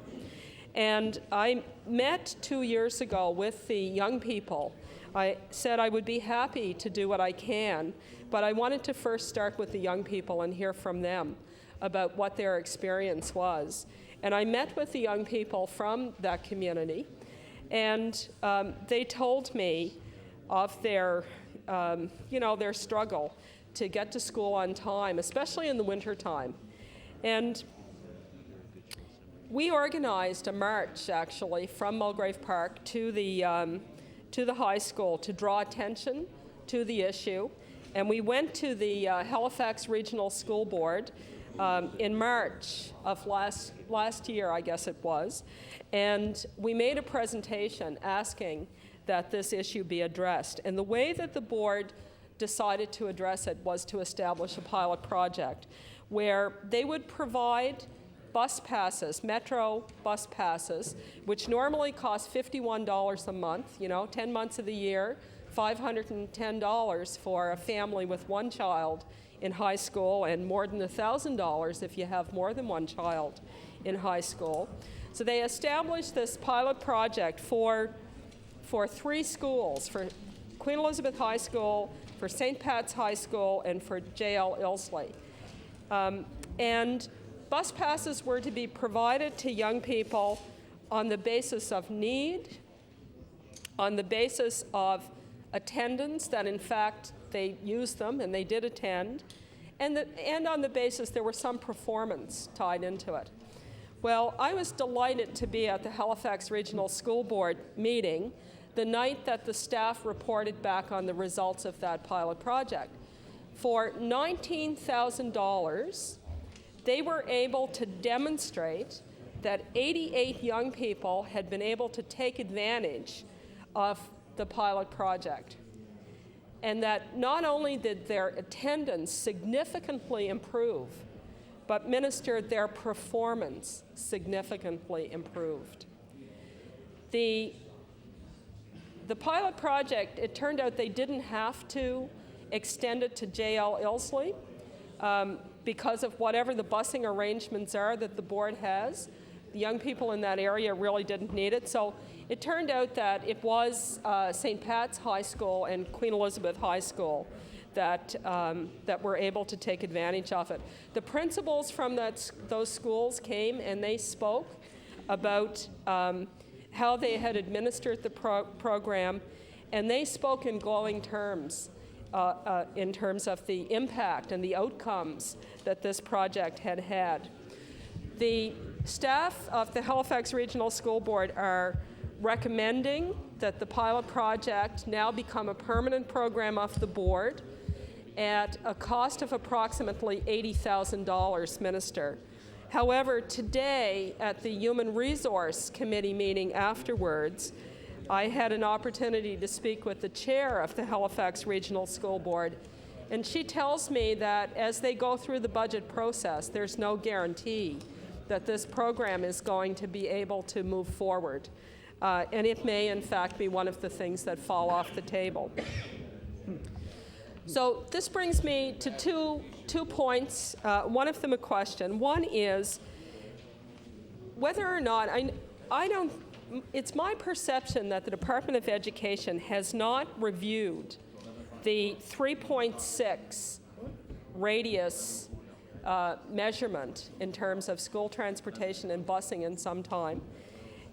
And I met 2 years ago with the young people. I said I would be happy to do what I can, but I wanted to first start with the young people and hear from them about what their experience was. And I met with the young people from that community, and they told me of their struggle to get to school on time, especially in the wintertime. And we organized a march, actually, from Mulgrave Park to the high school to draw attention to the issue. And we went to the Halifax Regional School Board in March of last year, I guess it was, and we made a presentation asking that this issue be addressed. And the way that the board decided to address it was to establish a pilot project where they would provide bus passes, metro bus passes, which normally cost $51 a month, 10 months of the year, $510 for a family with one child in high school, and more than $1,000 if you have more than one child in high school. So they established this pilot project for 3 schools, for Queen Elizabeth High School, for St. Pat's High School, and for J.L. Ilsley. And bus passes were to be provided to young people on the basis of need, on the basis of attendance, that in fact they used them and they did attend, and on the basis there was some performance tied into it. Well, I was delighted to be at the Halifax Regional School Board meeting the night that the staff reported back on the results of that pilot project. For $19,000, they were able to demonstrate that 88 young people had been able to take advantage of the pilot project, and that not only did their attendance significantly improve, but Minister, their performance significantly improved. The pilot project, it turned out they didn't have to extend it to J.L. Ilsley because of whatever the busing arrangements are that the board has. The young people in that area really didn't need it. So it turned out that it was St. Pat's High School and Queen Elizabeth High School that were able to take advantage of it. The principals from those schools came and they spoke about how they had administered the program, and they spoke in glowing terms in terms of the impact and the outcomes that this project had had. The staff of the Halifax Regional School Board are recommending that the pilot project now become a permanent program of the board. at a cost of approximately $80,000, Minister. However, today at the Human Resource Committee meeting afterwards, I had an opportunity to speak with the chair of the Halifax Regional School Board, and she tells me that as they go through the budget process, there's no guarantee that this program is going to be able to move forward. And it may, in fact, be one of the things that fall off the table. So this brings me to two points, one of them a question. One is whether or not, it's my perception that the Department of Education has not reviewed the 3.6 radius measurement in terms of school transportation and busing in some time.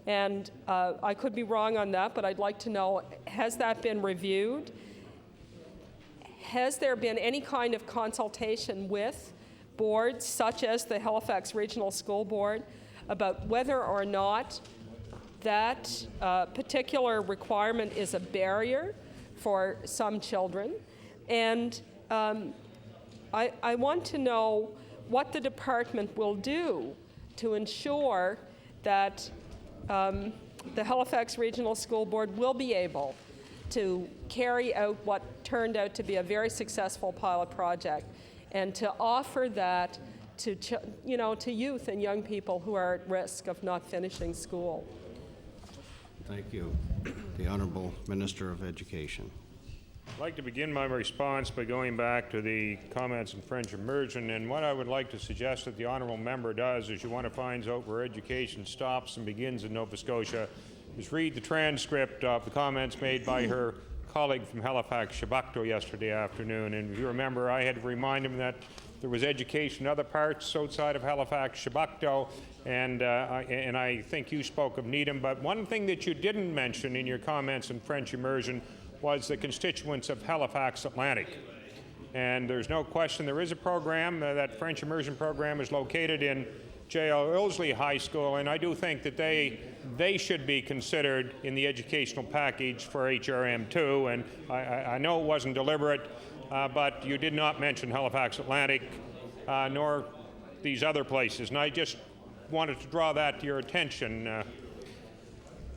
And I could be wrong on that, but I'd like to know, has that been reviewed? Has there been any kind of consultation with boards such as the Halifax Regional School Board about whether or not that particular requirement is a barrier for some children? And I want to know what the department will do to ensure that the Halifax Regional School Board will be able to carry out what turned out to be a very successful pilot project, and to offer that to youth and young people who are at risk of not finishing school. Thank you. The Honourable Minister of Education. I'd like to begin my response by going back to the comments in French immersion, and what I would like to suggest that the honourable member does is you want to find out where education stops and begins in Nova Scotia, is read the transcript of the comments made by her colleague from Halifax, Shabakto, yesterday afternoon. And if you remember, I had to remind him that there was education in other parts outside of Halifax, Shabakto, and I think you spoke of Needham. But one thing that you didn't mention in your comments in French immersion was the constituents of Halifax Atlantic. And there's no question there is a program, that French immersion program is located in J.L. Ilsley High School, and I do think that they should be considered in the educational package for HRM2, and I know it wasn't deliberate, but you did not mention Halifax Atlantic, nor these other places, and I just wanted to draw that to your attention.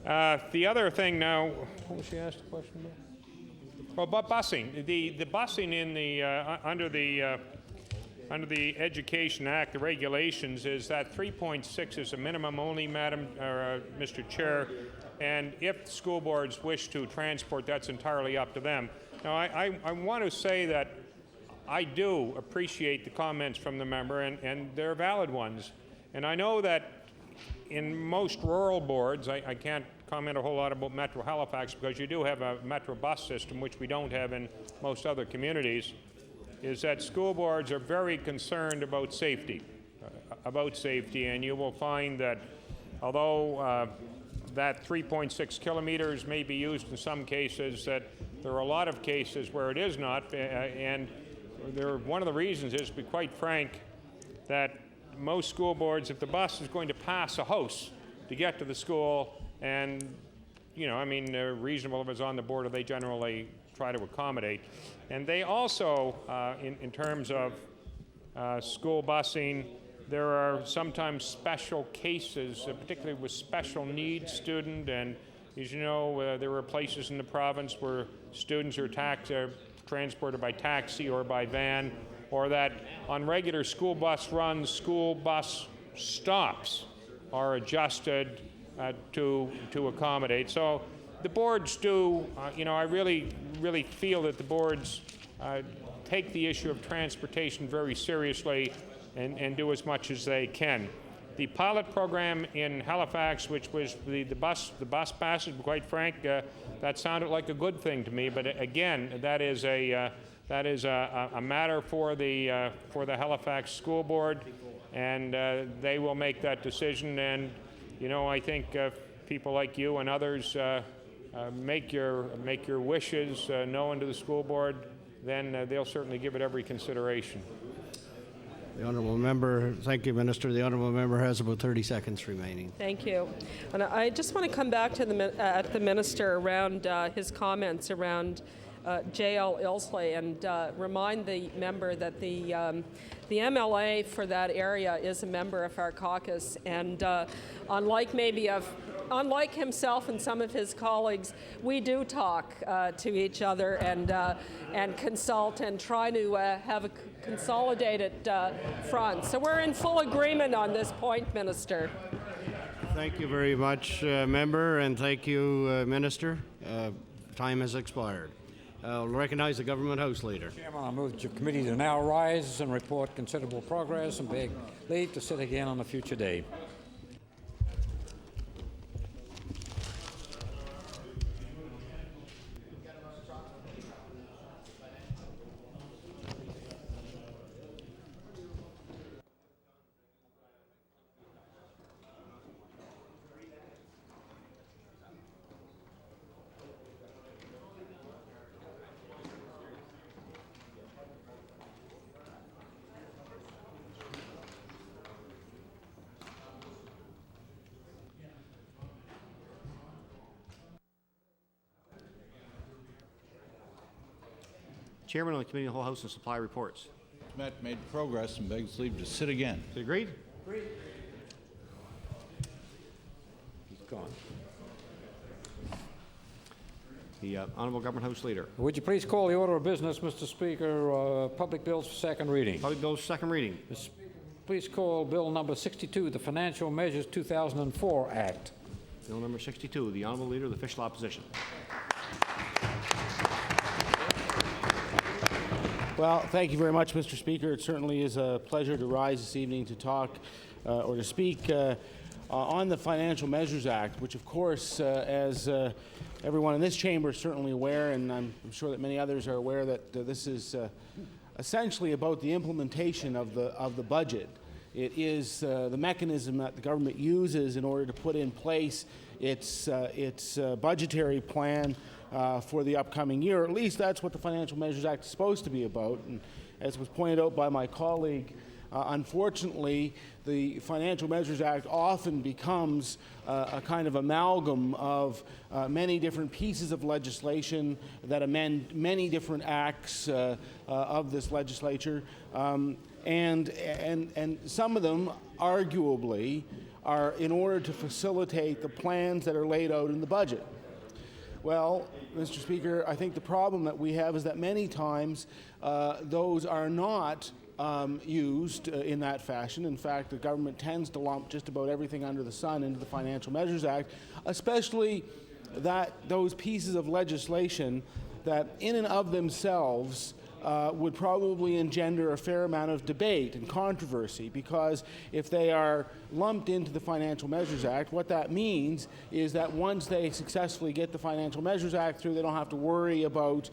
The other thing now, what was she asked the question about? Well, but busing. The busing in the under the Education Act, the regulations, is that 3.6 is a minimum only, Mr. Chair, and if school boards wish to transport, that's entirely up to them. Now, I want to say that I do appreciate the comments from the member, and they're valid ones. And I know that in most rural boards, I can't comment a whole lot about Metro Halifax because you do have a Metro bus system, which we don't have in most other communities, is that school boards are very concerned about safety, and you will find that although that 3.6 kilometers may be used in some cases, that there are a lot of cases where it is not, and one of the reasons is, to be quite frank, that most school boards, if the bus is going to pass a house to get to the school, and they're reasonable if it's on the border, they generally try to accommodate. And they also, in terms of school busing, there are sometimes special cases, particularly with special needs student, and as you know, there are places in the province where students are transported by taxi or by van, or that on regular school bus runs, school bus stops are adjusted to accommodate. So the boards do, I really feel that the boards take the issue of transportation very seriously and do as much as they can. The pilot program in Halifax, which was the bus passage, quite frank, that sounded like a good thing to me. But again, that is a matter for the Halifax School Board, and they will make that decision. And I think people like you and others make your wishes known to the school board, then they'll certainly give it every consideration. The Honourable Member, thank you, Minister. The Honourable Member has about 30 seconds remaining. Thank you. And I just want to come back to the Minister around his comments around J.L. Ilsley, and remind the member that the MLA for that area is a member of our caucus, and unlike himself and some of his colleagues, we do talk to each other and consult and try to have a consolidated front. So we're in full agreement on this point, Minister. Thank you very much, member, and thank you, Minister. Time has expired. I'll recognize the Government House Leader. Chairman, I move that your committee to now rise and report considerable progress and beg leave to sit again on a future day. Chairman on the Committee on the Whole House and Supply reports. Met made progress and begs leave to sit again. Is it agreed? He's gone. The Honourable Government House Leader. Would you please call the order of business, Mr. Speaker, public bills for second reading? Public bills second reading. Please call Bill number 62, the Financial Measures 2004 Act. Bill number 62, the Honourable Leader of the Official Opposition. Well, thank you very much, Mr. Speaker. It certainly is a pleasure to rise this evening to talk or to speak on the Financial Measures Act, which, of course, as everyone in this chamber is certainly aware, and I'm sure that many others are aware, that this is essentially about the implementation of the budget. It is the mechanism that the government uses in order to put in place its budgetary plan for the upcoming year. At least that's what the Financial Measures Act is supposed to be about. And as was pointed out by my colleague, unfortunately, the Financial Measures Act often becomes a kind of amalgam of many different pieces of legislation that amend many different acts of this legislature. And some of them, arguably, are in order to facilitate the plans that are laid out in the budget. Well, Mr. Speaker, I think the problem that we have is that many times those are not used in that fashion. In fact, the government tends to lump just about everything under the sun into the Financial Measures Act, especially those pieces of legislation that in and of themselves would probably engender a fair amount of debate and controversy, because if they are lumped into the Financial Measures Act, what that means is that once they successfully get the Financial Measures Act through, they don't have to worry about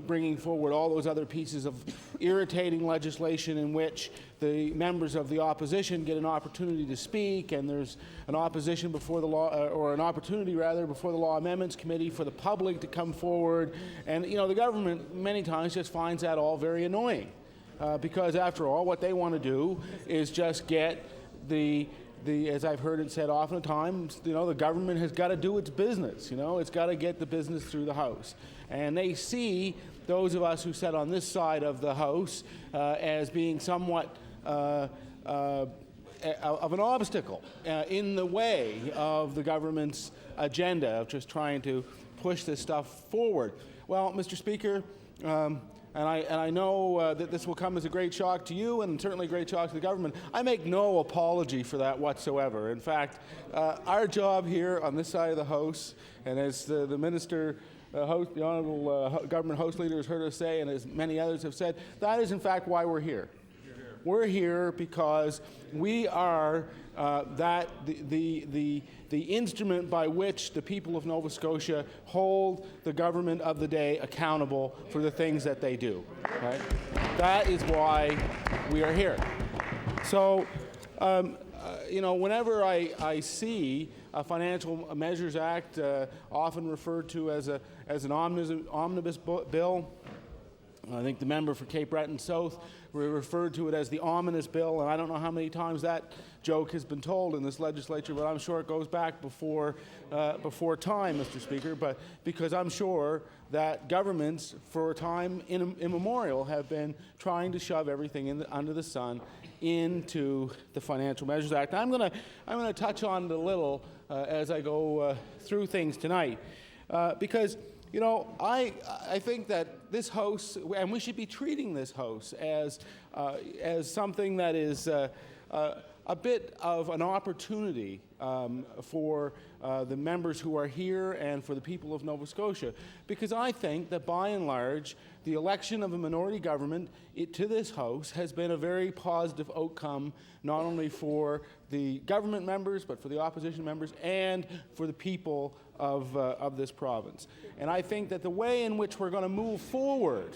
bringing forward all those other pieces of irritating legislation in which the members of the opposition get an opportunity to speak, and there's an opposition before the law, or an opportunity rather, before the Law Amendments Committee for the public to come forward. And the government many times just finds that all very annoying, because after all, what they want to do is just get as I've heard it said oftentimes, the government has got to do its business. It's got to get the business through the House. And they see those of us who sit on this side of the House as being somewhat of an obstacle in the way of the government's agenda of just trying to push this stuff forward. Well, Mr. Speaker, and I know that this will come as a great shock to you and certainly a great shock to the government. I make no apology for that whatsoever. In fact, our job here on this side of the House, and as the Minister, the Honourable Government House Leader has heard us say, and as many others have said, that is in fact why we're here. We're here because we are the instrument by which the people of Nova Scotia hold the government of the day accountable for the things that they do. Right? That is why we are here. So, whenever I see a Financial Measures Act, often referred to as an omnibus bill, I think the member for Cape Breton South referred to it as the ominous bill, and I don't know how many times that joke has been told in this legislature, but I'm sure it goes back before time, Mr. Speaker, but because I'm sure that governments for a time immemorial have been trying to shove everything under the sun into the Financial Measures Act. I'm going to touch on it a little as I go through things tonight, because you know, I think that this House, and we should be treating this House as something that is a bit of an opportunity for the members who are here and for the people of Nova Scotia, because I think that by and large, the election of a minority government to this House has been a very positive outcome, not only for the government members, but for the opposition members and for the people of this province. And I think that the way in which we're going to move forward,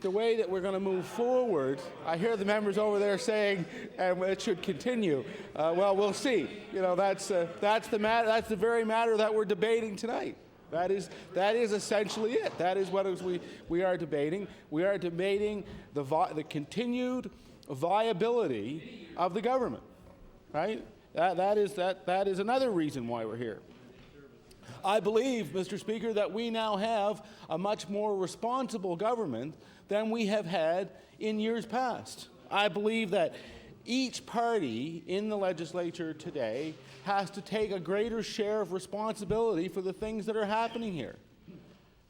I hear the members over there saying, and it should continue. Well, we'll see. You know, that's the matter. That's the very matter that we're debating tonight. That is essentially it. That is what we are debating. We are debating the continued viability of the government. Right? That is another reason why we're here. I believe, Mr. Speaker, that we now have a much more responsible government than we have had in years past. I believe that each party in the legislature today has to take a greater share of responsibility for the things that are happening here.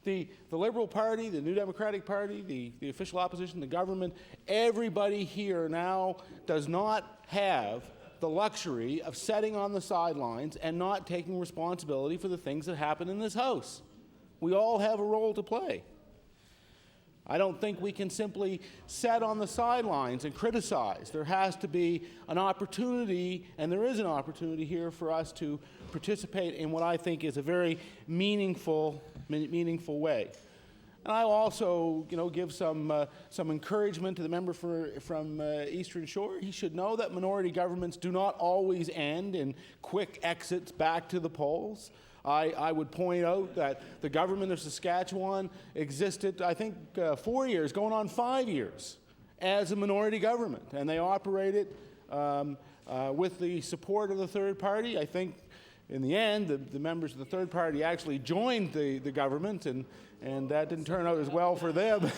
The Liberal Party, the New Democratic Party, the official opposition, the government, everybody here now does not have the luxury of sitting on the sidelines and not taking responsibility for the things that happen in this House. We all have a role to play. I don't think we can simply sit on the sidelines and criticize. There has to be an opportunity, and there is an opportunity here for us to participate in what I think is a very meaningful way. And I also, give some encouragement to the member from Eastern Shore. He should know that minority governments do not always end in quick exits back to the polls. I would point out that the government of Saskatchewan existed, I think, 4 years, going on 5 years, as a minority government, and they operated with the support of the third party. I think, in the end, the members of the third party actually joined the government, and that didn't turn out as well for them.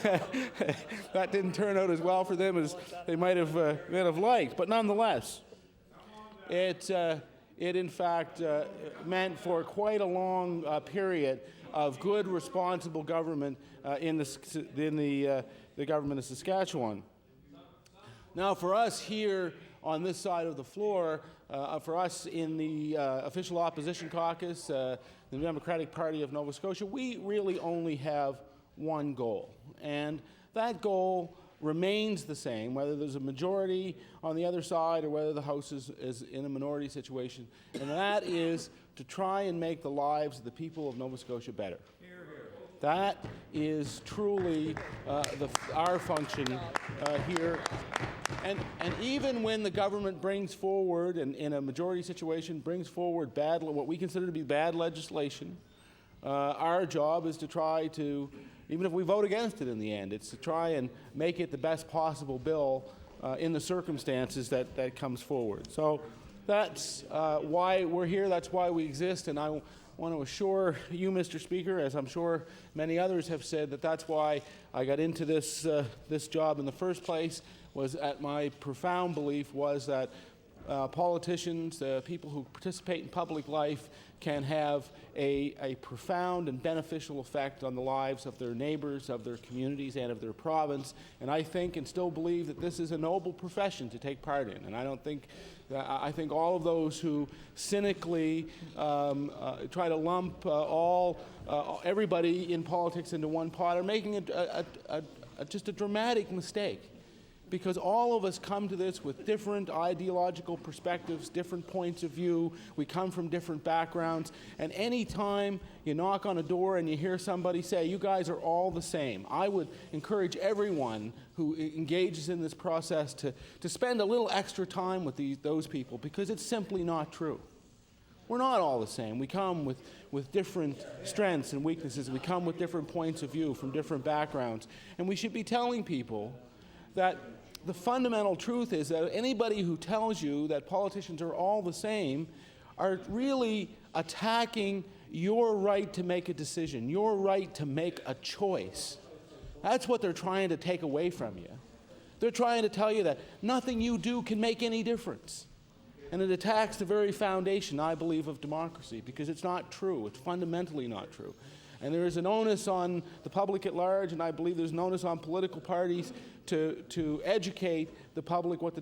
That didn't turn out as well for them as they might have liked. But nonetheless, it in fact meant for quite a long period of good, responsible government in the government of Saskatchewan. Now, for us here on this side of the floor, for us in the official opposition caucus, the Democratic Party of Nova Scotia, we really only have one goal. And that goal remains the same, whether there's a majority on the other side or whether the House is in a minority situation. And that is to try and make the lives of the people of Nova Scotia better. That is truly our function here. And even when the government brings forward, and in a majority situation, brings forward what we consider to be bad legislation, our job is to try to, even if we vote against it in the end, it's to try and make it the best possible bill in the circumstances that comes forward. So that's why we're here, that's why we exist, and I want to assure you, Mr. Speaker, as I'm sure many others have said, that's why I got into this job in the first place. Was at my profound belief was that politicians, people who participate in public life, can have a profound and beneficial effect on the lives of their neighbors, of their communities, and of their province. And I think and still believe that this is a noble profession to take part in. And I think all of those who cynically try to lump everybody in politics into one pot are making just a dramatic mistake. Because all of us come to this with different ideological perspectives, different points of view. We come from different backgrounds. And any time you knock on a door and you hear somebody say, you guys are all the same, I would encourage everyone who engages in this process to spend a little extra time with those people, because it's simply not true. We're not all the same. We come with different strengths and weaknesses. We come with different points of view from different backgrounds. And we should be telling people that the fundamental truth is that anybody who tells you that politicians are all the same are really attacking your right to make a decision, your right to make a choice. That's what they're trying to take away from you. They're trying to tell you that nothing you do can make any difference. And it attacks the very foundation, I believe, of democracy, because it's not true. It's fundamentally not true. And there is an onus on the public at large, and I believe there's an onus on political parties to educate the public what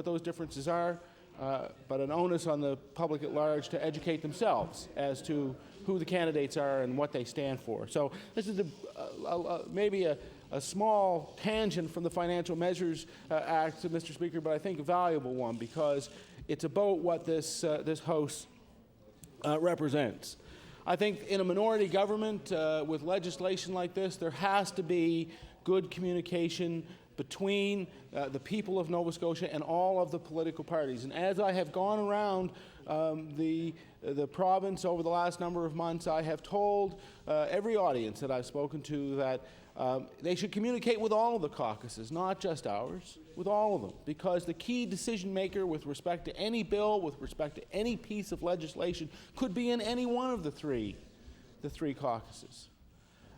those differences are, but an onus on the public at large to educate themselves as to who the candidates are and what they stand for. So this is maybe a small tangent from the Financial Measures Act, Mr. Speaker, but I think a valuable one, because it's about what this House represents. I think in a minority government with legislation like this, there has to be good communication between the people of Nova Scotia and all of the political parties. And as I have gone around the province over the last number of months, I have told every audience that I've spoken to that they should communicate with all of the caucuses, not just ours, with all of them, because the key decision maker with respect to any bill, with respect to any piece of legislation, could be in any one of the three caucuses.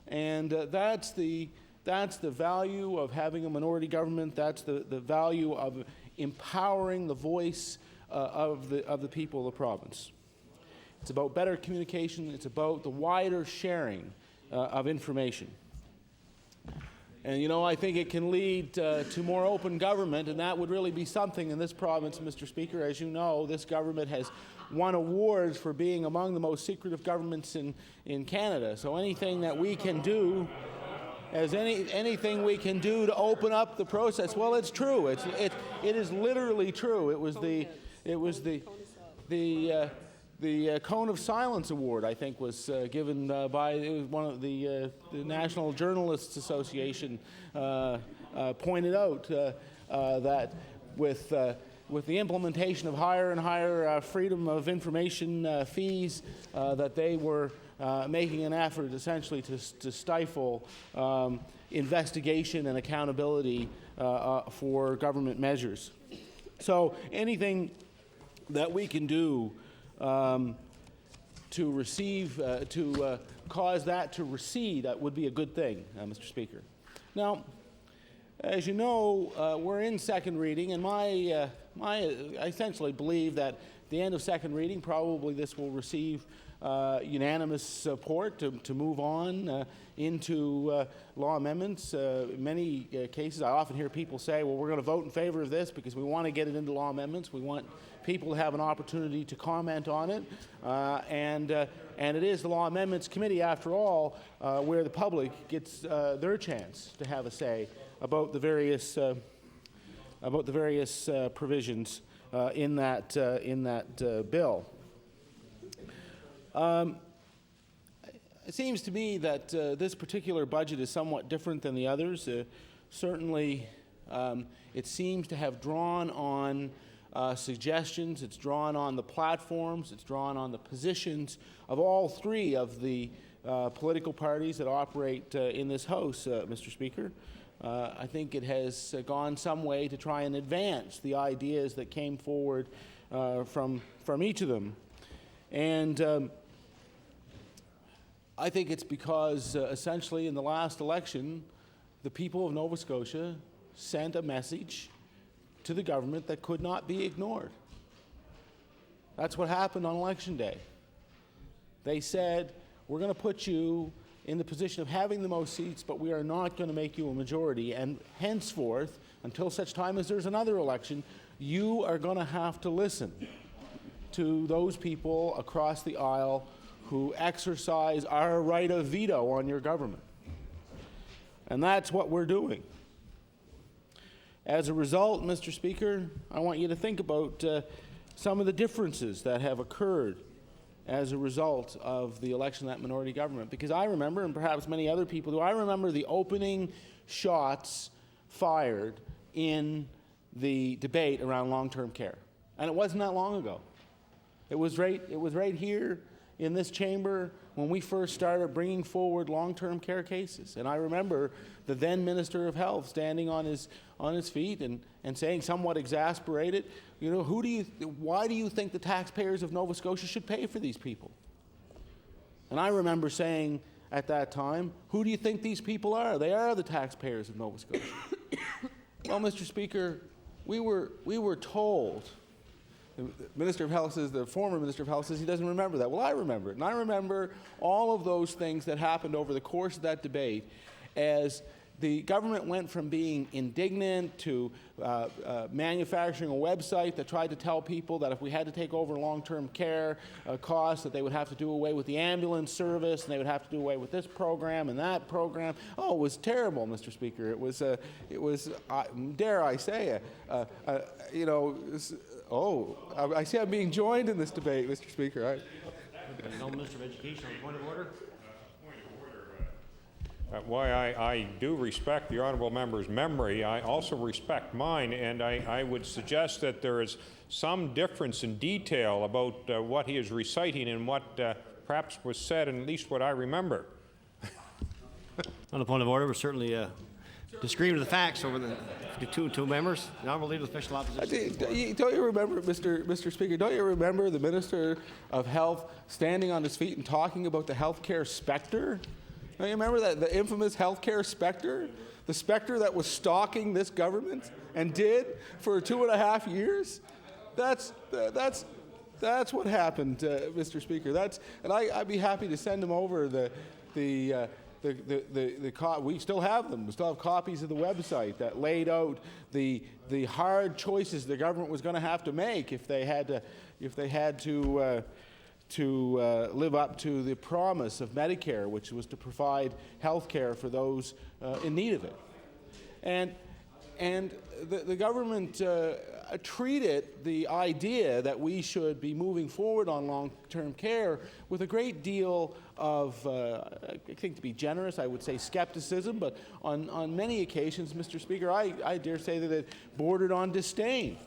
And that's the value of having a minority government. That's the value of empowering the voice of the people of the province. It's about better communication. It's about the wider sharing of information. And, you know, I think it can lead to more open government, and that would really be something in this province, Mr. Speaker. As you know, this government has won awards for being among the most secretive governments in Canada. So anything that we can do, anything we can do to open up the process, well, it's true. It is literally true. It was the Cone of Silence Award, I think, was given by one of the National Journalists Association pointed out that with the implementation of higher and higher freedom of information fees, that they were making an effort essentially to stifle investigation and accountability for government measures. So anything that we can do to cause that to recede, that would be a good thing, Mr. Speaker. Now, as you know, we're in second reading, and I essentially believe that at the end of second reading, probably this will receive unanimous support to move on into law amendments. In many cases, I often hear people say, well, we're going to vote in favor of this because we want to get it into law amendments. We want people to have an opportunity to comment on it. And it is the Law Amendments Committee, after all, where the public gets their chance to have a say about the various provisions in that bill. It seems to me that this particular budget is somewhat different than the others. Certainly, it seems to have drawn on suggestions, it's drawn on the platforms, it's drawn on the positions of all three of the political parties that operate in this House, Mr. Speaker. I think it has gone some way to try and advance the ideas that came forward from each of them. And I think it's because essentially in the last election, the people of Nova Scotia sent a message to the government that could not be ignored. That's what happened on Election Day. They said, we're going to put you in the position of having the most seats, but we are not going to make you a majority. And henceforth, until such time as there's another election, you are going to have to listen to those people across the aisle who exercise our right of veto on your government. And that's what we're doing. As a result, Mr. Speaker, I want you to think about some of the differences that have occurred as a result of the election of that minority government. Because I remember, and perhaps many other people do, I remember the opening shots fired in the debate around long-term care. And it wasn't that long ago. It was right here in this chamber when we first started bringing forward long-term care cases. And I remember the then Minister of Health standing on his feet and saying, somewhat exasperated, you know, why do you think the taxpayers of Nova Scotia should pay for these people? And I remember saying at that time, who do you think these people are? They are the taxpayers of Nova Scotia. Well, Mr. Speaker, we were told. The Minister of Health says, the former Minister of Health says he doesn't remember that. Well, I remember it. And I remember all of those things that happened over the course of that debate as the government went from being indignant to manufacturing a website that tried to tell people that if we had to take over long-term care costs, that they would have to do away with the ambulance service, and they would have to do away with this program and that program. Oh, it was terrible, Mr. Speaker. It was dare I say, you know, I see I'm being joined in this debate, Mr. Speaker. No, Minister of Education, on point of order. Why I do respect the honourable member's memory, I also respect mine, and I would suggest that there is some difference in detail about what he is reciting and what perhaps was said, and at least what I remember. On the point of order, we're certainly disagreeing with the facts over the two members. The Honourable Leader of Official Opposition. Don't you remember, Mr. Speaker, don't you remember the Minister of Health standing on his feet and talking about the healthcare spectre? Don't you remember that, the infamous healthcare spectre? The spectre that was stalking this government and did for 2.5 years? That's what happened, Mr. Speaker. And I'd be happy to send him over we still have them. We still have copies of the website that laid out the hard choices the government was going to have to make if they had to live up to the promise of Medicare, which was to provide health care for those in need of it. And the government treated the idea that we should be moving forward on long-term care with a great deal of, I think to be generous, I would say skepticism, but on many occasions, Mr. Speaker, I dare say that it bordered on disdain.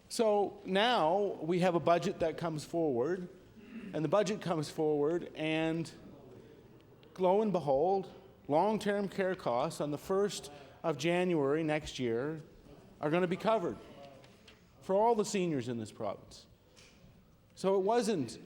So now we have a budget that comes forward, and the budget comes forward, and lo and behold, long-term care costs on the 1st of January next year are going to be covered for all the seniors in this province. So it wasn't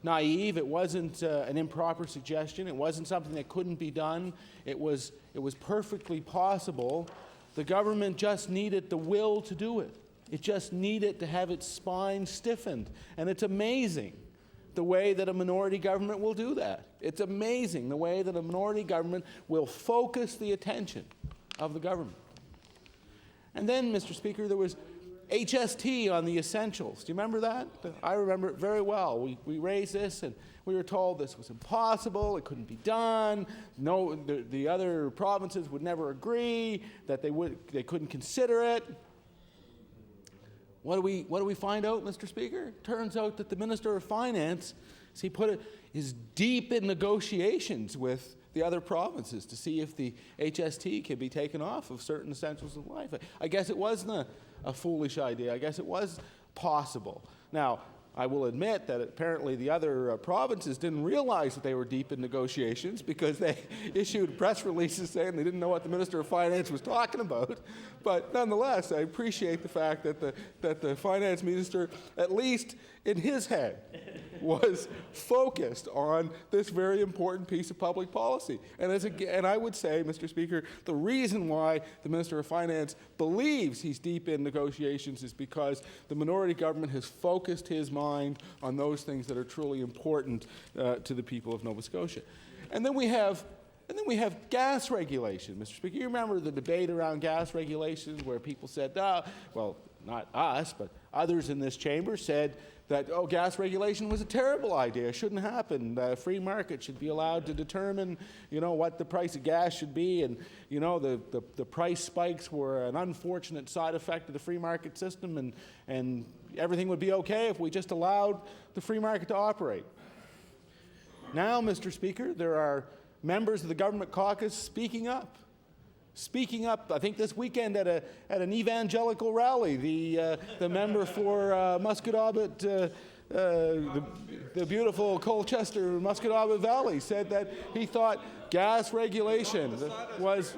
naive, it wasn't an improper suggestion, it wasn't something that couldn't be done, it was perfectly possible. The government just needed the will to do it. It just needed to have its spine stiffened. And it's amazing the way that a minority government will do that. It's amazing the way that a minority government will focus the attention of the government. And then, Mr. Speaker, there was HST on the essentials. Do you remember that? I remember it very well. We raised this, and we were told this was impossible, it couldn't be done, no, the other provinces would never agree, that they couldn't consider it. What do we find out, Mr. Speaker? Turns out that the Minister of Finance, as he put it, is deep in negotiations with the other provinces to see if the HST can be taken off of certain essentials of life. I guess it wasn't a foolish idea. I guess it was possible. Now, I will admit that apparently the other provinces didn't realize that they were deep in negotiations because they issued press releases saying they didn't know what the Minister of Finance was talking about. But nonetheless, I appreciate the fact that the Finance Minister, at least in his head, was focused on this very important piece of public policy. And I would say, Mr. Speaker, the reason why the Minister of Finance believes he's deep in negotiations is because the minority government has focused his mind on those things that are truly important to the people of Nova Scotia. And then we have gas regulation, Mr. Speaker. You remember the debate around gas regulations where people said, well, not us, but others in this chamber said that, gas regulation was a terrible idea. It shouldn't happen. The free market should be allowed to determine, what the price of gas should be. And, the price spikes were an unfortunate side effect of the free market system, and everything would be okay if we just allowed the free market to operate. Now, Mr. Speaker, there are members of the government caucus speaking up speaking up, I think this weekend at an evangelical rally. The member for Musquodoboit, the beautiful Colchester Musquodoboit Valley, said that he thought gas regulation was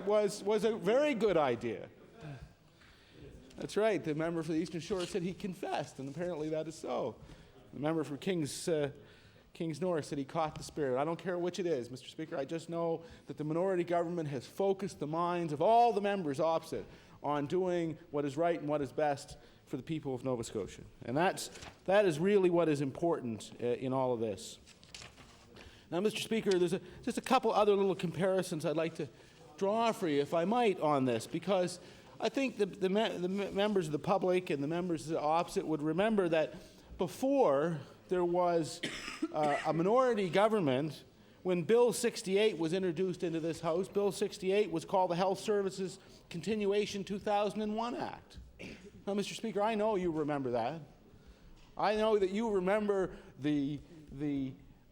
a very good idea. That's right. The member for the Eastern Shore said he confessed, and apparently that is so. The member for Kings North said he caught the spirit. I don't care which it is, Mr. Speaker. I just know that the minority government has focused the minds of all the members opposite on doing what is right and what is best for the people of Nova Scotia. And that is really what is important in all of this. Now, Mr. Speaker, there's just a couple other little comparisons I'd like to draw for you, if I might, on this, because I think the members of the public and the members of the opposite would remember that before there was a minority government, when Bill 68 was introduced into this House, Bill 68 was called the Health Services Continuation 2001 Act. Now, Mr. Speaker, I know you remember that. I know that you remember the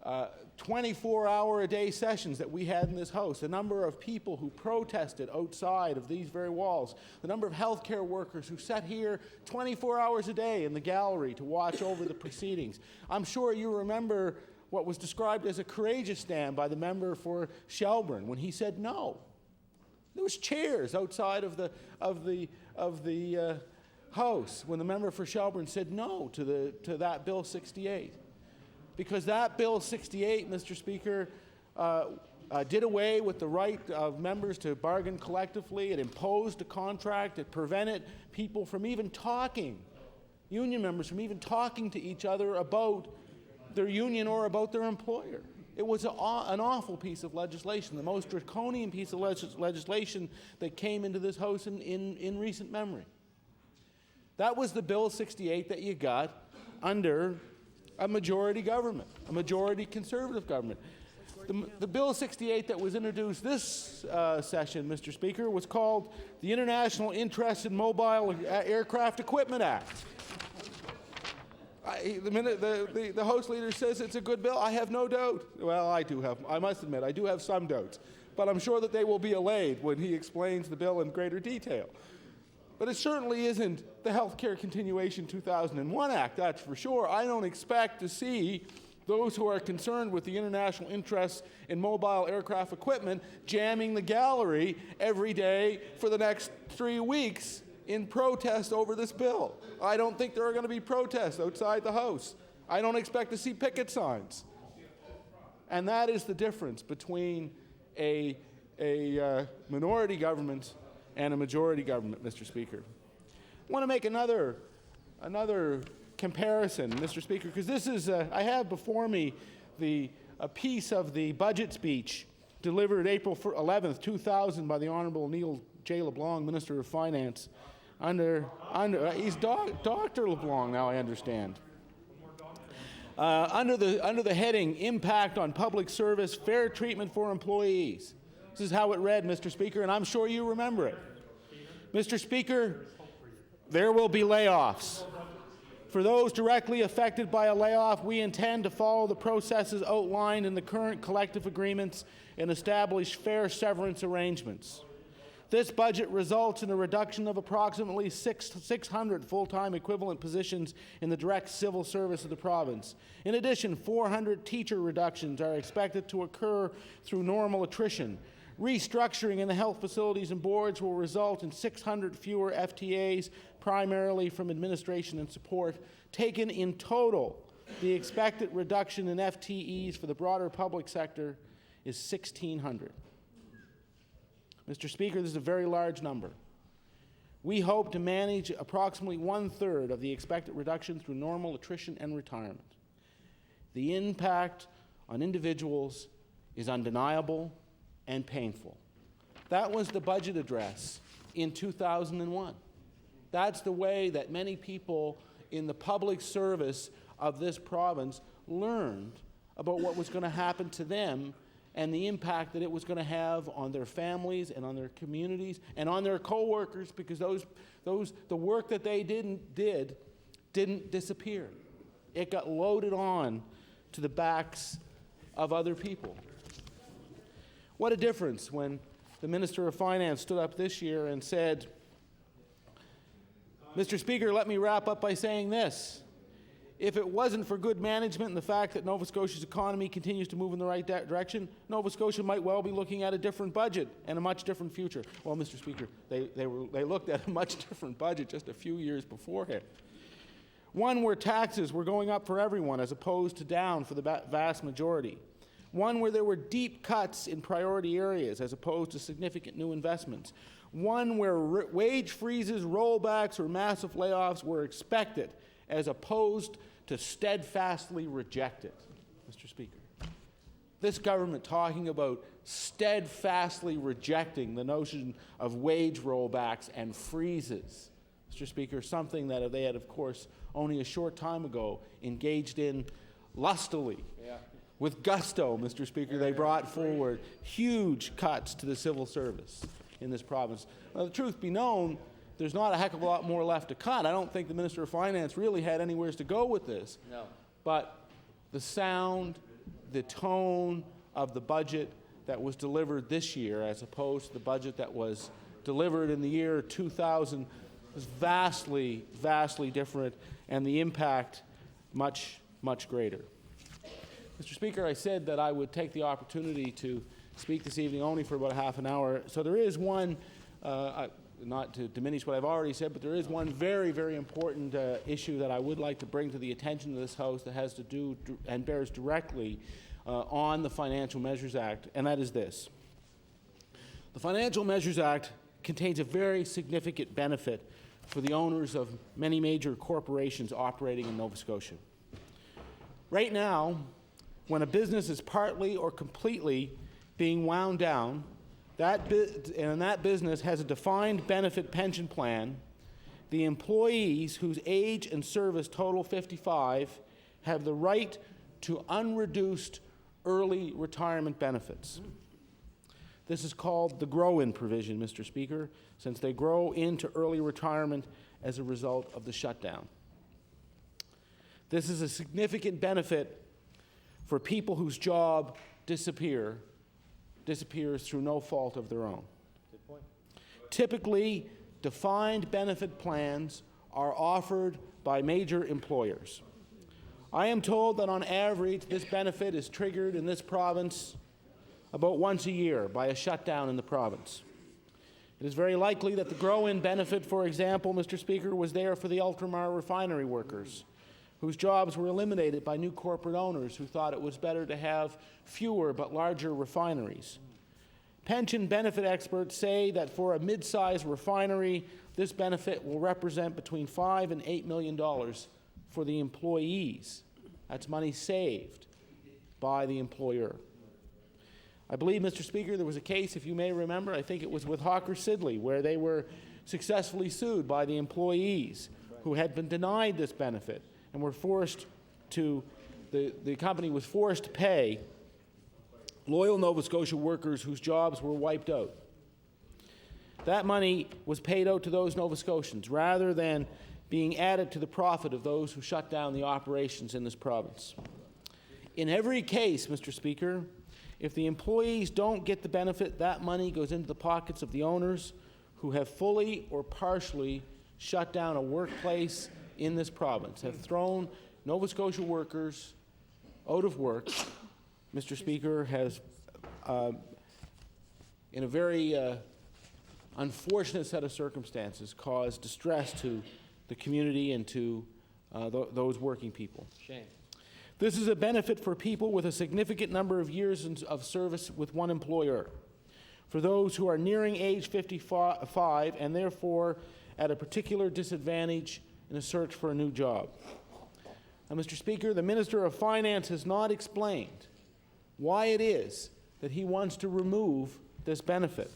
24-hour-a-day sessions that we had in this House, the number of people who protested outside of these very walls, the number of healthcare workers who sat here 24 hours a day in the gallery to watch over the proceedings. I'm sure you remember what was described as a courageous stand by the member for Shelburne when he said no. There was chairs outside of the House when the member for Shelburne said no to that Bill 68. Because that Bill 68, Mr. Speaker, did away with the right of members to bargain collectively. It imposed a contract. It prevented people from even talking, union members from even talking to each other about their union or about their employer. It was an awful piece of legislation, the most draconian piece of legislation that came into this House in recent memory. That was the Bill 68 that you got under a majority government, a majority conservative government. The Bill 68 that was introduced this session, Mr. Speaker, was called the International Interest in Mobile Aircraft Equipment Act. The minute the House Leader says it's a good bill, I have no doubt. Well, I must admit, I do have some doubts. But I'm sure that they will be allayed when he explains the bill in greater detail. But it certainly isn't the Healthcare Continuation 2001 Act, that's for sure. I don't expect to see those who are concerned with the international interests in mobile aircraft equipment jamming the gallery every day for the next 3 weeks in protest over this bill. I don't think there are going to be protests outside the House. I don't expect to see picket signs. And that is the difference between a minority government and a majority government, Mr. Speaker. I want to make another comparison, Mr. Speaker, because this is, I have before me a piece of the budget speech delivered April 11th, 2000 by the Honorable Neil J. LeBlanc, Minister of Finance, he's Dr. LeBlanc now, I understand. Under the heading, Impact on Public Service, Fair Treatment for Employees. This is how it read, Mr. Speaker, and I'm sure you remember it. Mr. Speaker, there will be layoffs. For those directly affected by a layoff, we intend to follow the processes outlined in the current collective agreements and establish fair severance arrangements. This budget results in a reduction of approximately 600 full-time equivalent positions in the direct civil service of the province. In addition, 400 teacher reductions are expected to occur through normal attrition. Restructuring in the health facilities and boards will result in 600 fewer FTAs, primarily from administration and support. Taken in total, the expected reduction in FTEs for the broader public sector is 1,600. Mr. Speaker, this is a very large number. We hope to manage approximately 1/3 of the expected reduction through normal attrition and retirement. The impact on individuals is undeniable and painful. That was the budget address in 2001. That's the way that many people in the public service of this province learned about what was going to happen to them and the impact that it was going to have on their families and on their communities and on their co-workers, because the work that they didn't disappear. It got loaded on to the backs of other people. What a difference when the Minister of Finance stood up this year and said, Mr. Speaker, let me wrap up by saying this. If it wasn't for good management and the fact that Nova Scotia's economy continues to move in the right direction, Nova Scotia might well be looking at a different budget and a much different future. Well, Mr. Speaker, they looked at a much different budget just a few years beforehand. One where taxes were going up for everyone as opposed to down for the vast majority. One where there were deep cuts in priority areas as opposed to significant new investments. One where wage freezes, rollbacks, or massive layoffs were expected as opposed to steadfastly rejected. Mr. Speaker, this government talking about steadfastly rejecting the notion of wage rollbacks and freezes. Mr. Speaker, something that they had, of course, only a short time ago engaged in lustily. With gusto, Mr. Speaker, they brought forward huge cuts to the civil service in this province. Now, the truth be known, there's not a heck of a lot more left to cut. I don't think the Minister of Finance really had anywhere to go with this. No. But the sound, the tone of the budget that was delivered this year as opposed to the budget that was delivered in the year 2000 was vastly, vastly different, and the impact much, much greater. Mr. Speaker, I said that I would take the opportunity to speak this evening only for about a half an hour. So there is one, not to diminish what I've already said, but there is one very, very important issue that I would like to bring to the attention of this House that has to do and bears directly on the Financial Measures Act, and that is this. The Financial Measures Act contains a very significant benefit for the owners of many major corporations operating in Nova Scotia. Right now, when a business is partly or completely being wound down, and that business has a defined benefit pension plan, the employees whose age and service total 55 have the right to unreduced early retirement benefits. This is called the grow-in provision, Mr. Speaker, since they grow into early retirement as a result of the shutdown. This is a significant benefit for people whose job disappears through no fault of their own. Good point. Typically, defined benefit plans are offered by major employers. I am told that on average, this benefit is triggered in this province about once a year by a shutdown in the province. It is very likely that the grow-in benefit, for example, Mr. Speaker, was there for the Ultramar refinery workers, whose jobs were eliminated by new corporate owners who thought it was better to have fewer but larger refineries. Pension benefit experts say that for a mid-sized refinery, this benefit will represent between $5 and $8 million for the employees. That's money saved by the employer. I believe, Mr. Speaker, there was a case, if you may remember, I think it was with Hawker Siddeley, where they were successfully sued by the employees who had been denied this benefit and were forced to, the company was forced to pay loyal Nova Scotia workers whose jobs were wiped out. That money was paid out to those Nova Scotians rather than being added to the profit of those who shut down the operations in this province. In every case, Mr. Speaker, if the employees don't get the benefit, that money goes into the pockets of the owners who have fully or partially shut down a workplace in this province, have thrown Nova Scotia workers out of work. Mr. Speaker, has, in a very unfortunate set of circumstances, caused distress to the community and to those working people. Shame. This is a benefit for people with a significant number of years of service with one employer. For those who are nearing age 55 and therefore at a particular disadvantage in a search for a new job. Now, Mr. Speaker, the Minister of Finance has not explained why it is that he wants to remove this benefit.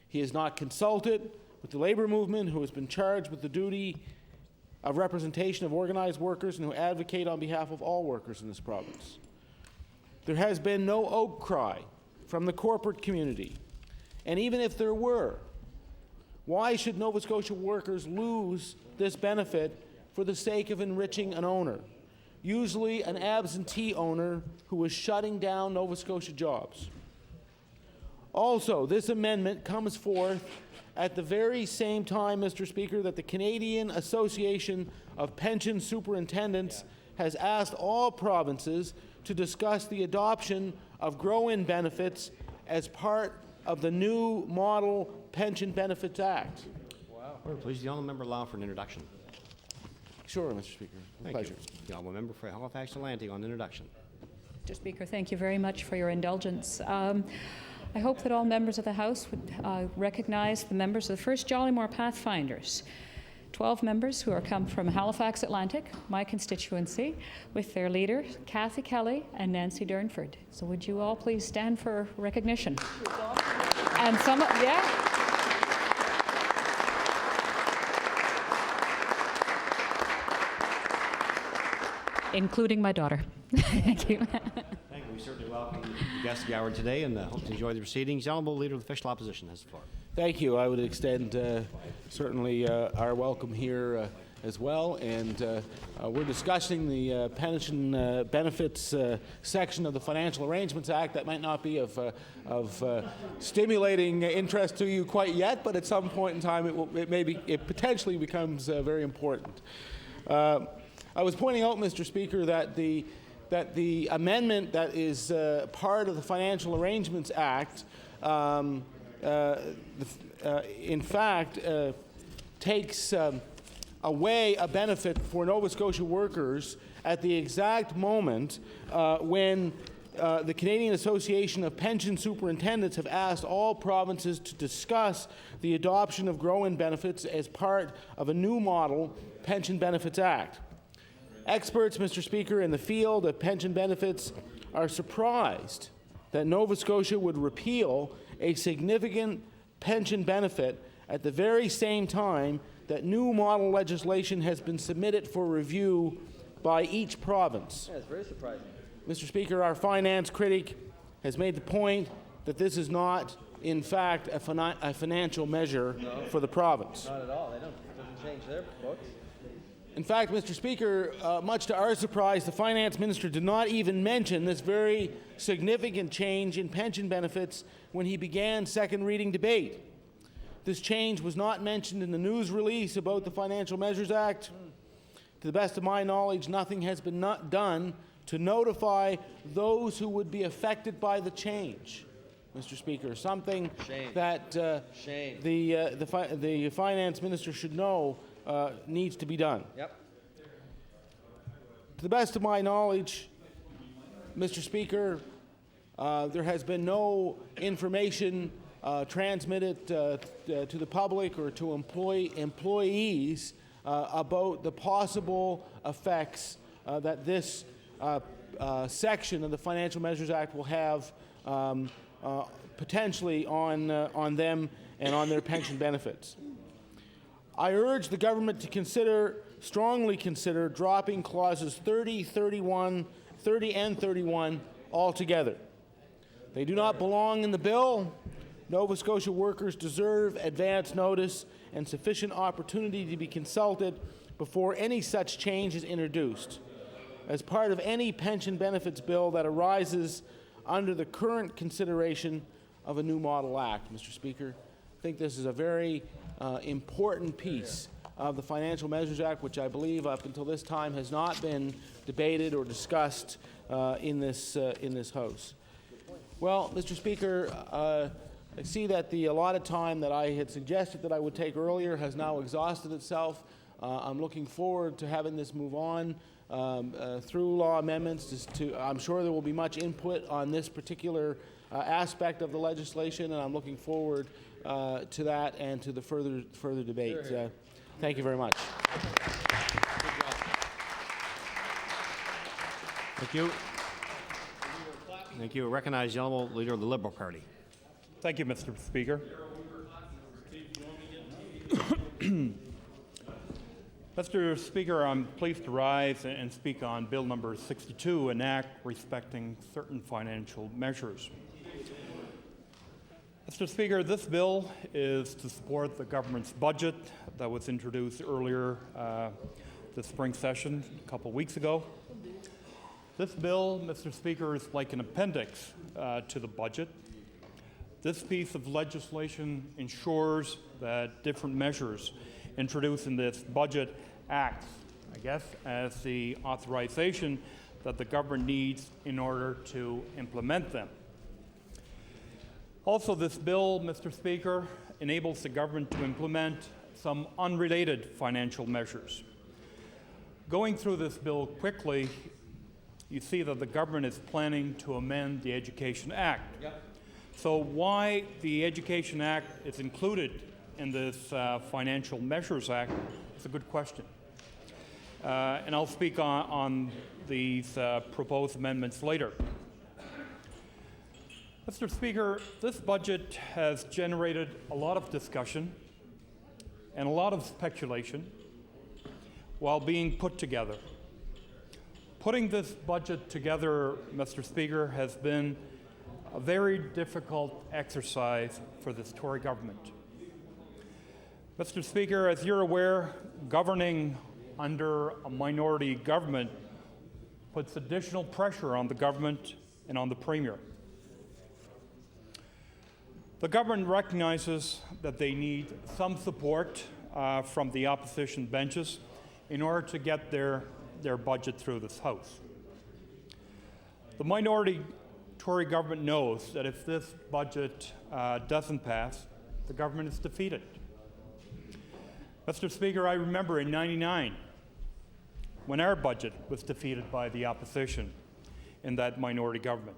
He has not consulted with the labor movement, who has been charged with the duty of representation of organized workers and who advocate on behalf of all workers in this province. There has been no outcry from the corporate community, and even if there were, why should Nova Scotia workers lose this benefit for the sake of enriching an owner, usually an absentee owner who is shutting down Nova Scotia jobs? Also, this amendment comes forth at the very same time, Mr. Speaker, that the Canadian Association of Pension Superintendents has asked all provinces to discuss the adoption of grow-in benefits as part of the new Model Pension Benefits Act. Order, please. The honourable member allow for an introduction. Sure, Mr. Speaker. Pleasure. The honourable member for Halifax Atlantic on introduction. Mr. Speaker, thank you very much for your indulgence. I hope that all members of the House would recognize the members of the 1st Jollymore Pathfinders, 12 members who are come from Halifax Atlantic, my constituency, with their leader, Kathy Kelly and Nancy Durnford. So would you all please stand for recognition? And some, yeah. Including my daughter. Thank you. Thank you. We certainly welcome the guests of the hour today and hope to enjoy the proceedings. The Honourable Leader of the Official Opposition has the floor. Thank you. I would extend certainly our welcome here as well. And we're discussing the pension benefits section of the Financial Arrangements Act. That might not be of stimulating interest to you quite yet, but at some point in time it potentially becomes very important. I was pointing out, Mr. Speaker, that the amendment that is part of the Financial Arrangements Act, in fact, takes away a benefit for Nova Scotia workers at the exact moment when the Canadian Association of Pension Superintendents have asked all provinces to discuss the adoption of grow-in benefits as part of a new model Pension Benefits Act. Experts, Mr. Speaker, in the field of pension benefits are surprised that Nova Scotia would repeal a significant pension benefit at the very same time that new model legislation has been submitted for review by each province. Yeah, it's very surprising. Mr. Speaker, our finance critic has made the point that this is not, in fact, a financial measure for the province. Not at all. It doesn't change their books. In fact, Mr. Speaker, much to our surprise, the Finance Minister did not even mention this very significant change in pension benefits when he began second reading debate. This change was not mentioned in the news release about the Financial Measures Act. To the best of my knowledge, nothing has been done to notify those who would be affected by the change. Mr. Speaker, something that the Finance Minister should know needs to be done. Yep. To the best of my knowledge, Mr. Speaker, there has been no information transmitted to the public or to employees about the possible effects that this section of the Financial Measures Act will have potentially on them and on their pension benefits. I urge the government to strongly consider dropping clauses 30 and 31 altogether. They do not belong in the bill. Nova Scotia workers deserve advance notice and sufficient opportunity to be consulted before any such change is introduced. As part of any pension benefits bill that arises under the current consideration of a new model act, Mr. Speaker, I think this is a very important piece of the Financial Measures Act, which I believe up until this time has not been debated or discussed in this House. Well, Mr. Speaker, I see that the allotted time that I had suggested that I would take earlier has now exhausted itself. I'm looking forward to having this move on through law amendments. I'm sure there will be much input on this particular aspect of the legislation, and I'm looking forward to that and to the further debate. Thank you very much. Thank you. Thank you. I recognize the Honourable Leader of the Liberal Party. Thank you, Mr. Speaker. Mr. Speaker, I'm pleased to rise and speak on Bill number 62, an act respecting certain financial measures. Mr. Speaker, this bill is to support the government's budget that was introduced earlier this spring session a couple weeks ago. This bill, Mr. Speaker, is like an appendix to the budget. This piece of legislation ensures that different measures introduced in this budget act, I guess, as the authorization that the government needs in order to implement them. Also, this bill, Mr. Speaker, enables the government to implement some unrelated financial measures. Going through this bill quickly, you see that the government is planning to amend the Education Act. Yep. So why the Education Act is included in this Financial Measures Act is a good question. And I'll speak on these proposed amendments later. Mr. Speaker, this budget has generated a lot of discussion and a lot of speculation while being put together. Putting this budget together, Mr. Speaker, has been a very difficult exercise for this Tory government. Mr. Speaker, as you're aware, governing under a minority government puts additional pressure on the government and on the Premier. The government recognizes that they need some support from the opposition benches in order to get their budget through this House. The minority Tory government knows that if this budget doesn't pass, the government is defeated. Mr. Speaker, I remember in '99 when our budget was defeated by the opposition in that minority government.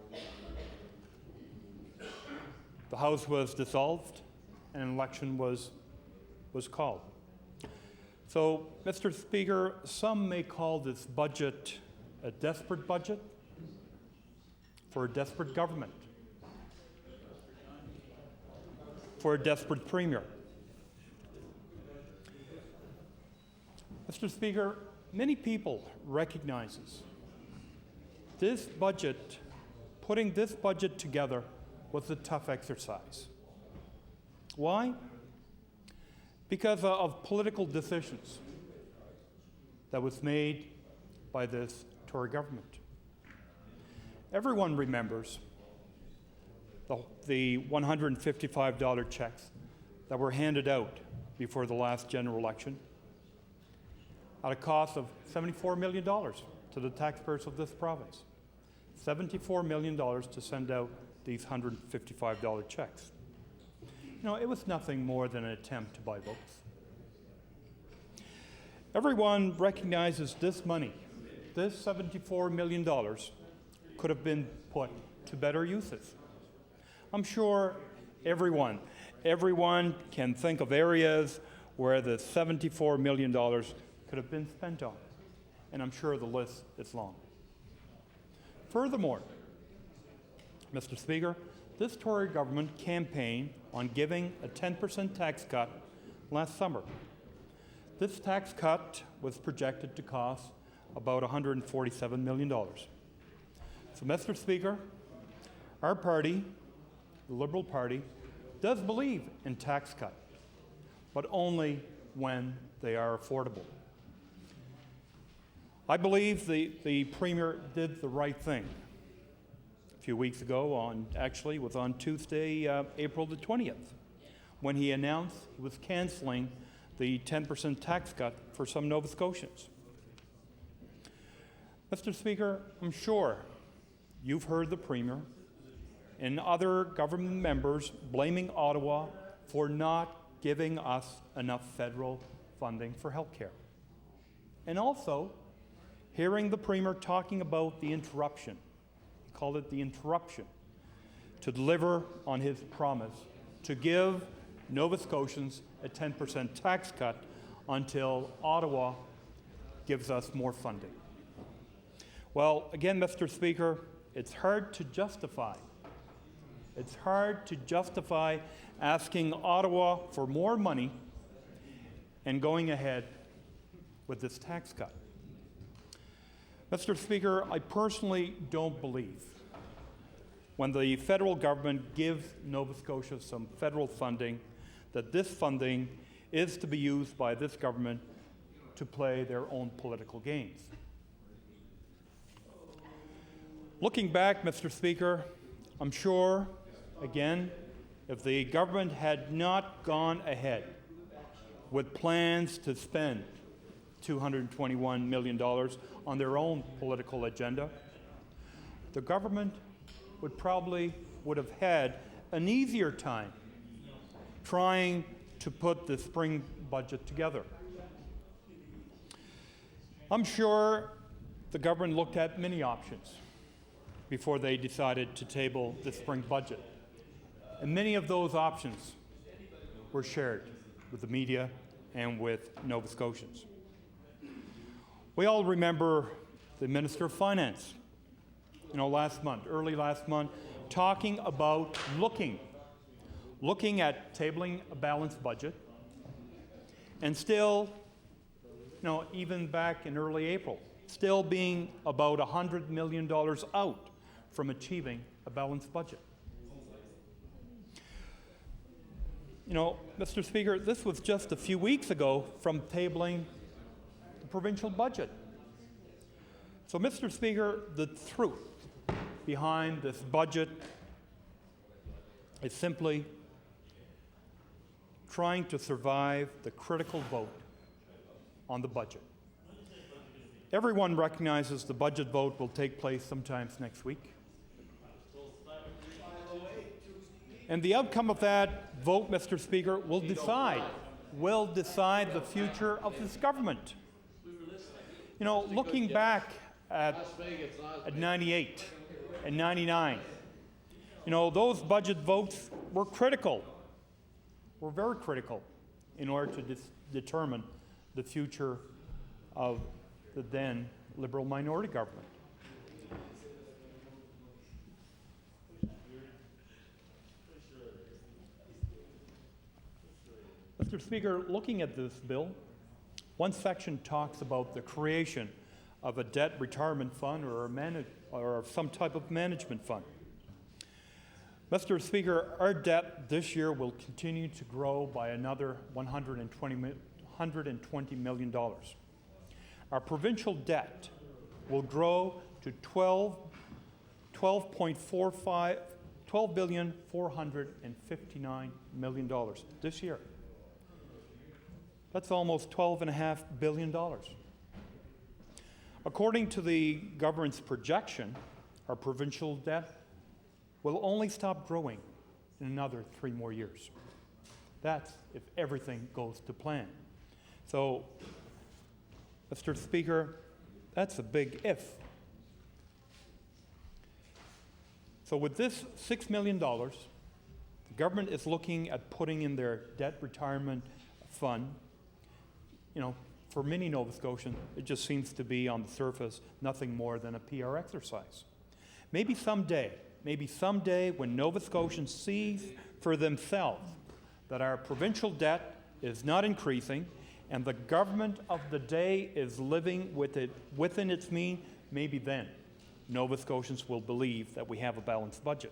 The House was dissolved and an election was called. So, Mr. Speaker, some may call this budget a desperate budget for a desperate government, for a desperate Premier. Mr. Speaker, many people recognize this budget, putting this budget together was a tough exercise. Why? Because of political decisions that was made by this Tory government. Everyone remembers the $155 checks that were handed out before the last general election at a cost of $74 million to the taxpayers of this province. $74 million to send out these $155 checks. You know, it was nothing more than an attempt to buy votes. Everyone recognizes this money, this $74 million, could have been put to better uses. I'm sure everyone can think of areas where the $74 million could have been spent on, and I'm sure the list is long. Furthermore, Mr. Speaker, this Tory government campaigned on giving a 10% tax cut last summer. This tax cut was projected to cost about $147 million. So, Mr. Speaker, our party, the Liberal Party, does believe in tax cut, but only when they are affordable. I believe the Premier did the right thing a few weeks ago, it was on Tuesday, April the 20th, when he announced he was canceling the 10% tax cut for some Nova Scotians. Mr. Speaker, I'm sure you've heard the Premier and other government members blaming Ottawa for not giving us enough federal funding for health care. And also, hearing the Premier talking about the interruption, he called it the interruption, to deliver on his promise to give Nova Scotians a 10% tax cut until Ottawa gives us more funding. Well, again, Mr. Speaker, it's hard to justify asking Ottawa for more money and going ahead with this tax cut. Mr. Speaker, I personally don't believe when the federal government gives Nova Scotia some federal funding that this funding is to be used by this government to play their own political games. Looking back, Mr. Speaker, I'm sure, again, if the government had not gone ahead with plans to spend $221 million on their own political agenda, the government would have had an easier time trying to put the spring budget together. I'm sure the government looked at many options before they decided to table the spring budget. And many of those options were shared with the media and with Nova Scotians. We all remember the Minister of Finance, early last month, talking about looking at tabling a balanced budget, and still, even back in early April, still being about $100 million out from achieving a balanced budget. Mr. Speaker, this was just a few weeks ago from tabling the provincial budget. So, Mr. Speaker, the truth behind this budget is simply trying to survive the critical vote on the budget. Everyone recognizes the budget vote will take place sometimes next week. And the outcome of that vote, Mr. Speaker, will decide the future of this government. Looking back at 98 and 99, those budget votes were critical, were very critical in order to determine the future of the then Liberal minority government. Mr. Speaker, looking at this bill, one section talks about the creation of a debt retirement fund or some type of management fund. Mr. Speaker, our debt this year will continue to grow by another $120 million. Our provincial debt will grow to $12,459 million this year. That's almost $12.5 billion. According to the government's projection, our provincial debt will only stop growing in another 3 more years. That's if everything goes to plan. So, Mr. Speaker, that's a big if. So with this $6 million, the government is looking at putting in their debt retirement fund. For many Nova Scotians, it just seems to be on the surface nothing more than a PR exercise. Maybe someday when Nova Scotians see for themselves that our provincial debt is not increasing and the government of the day is living within its means, maybe then Nova Scotians will believe that we have a balanced budget.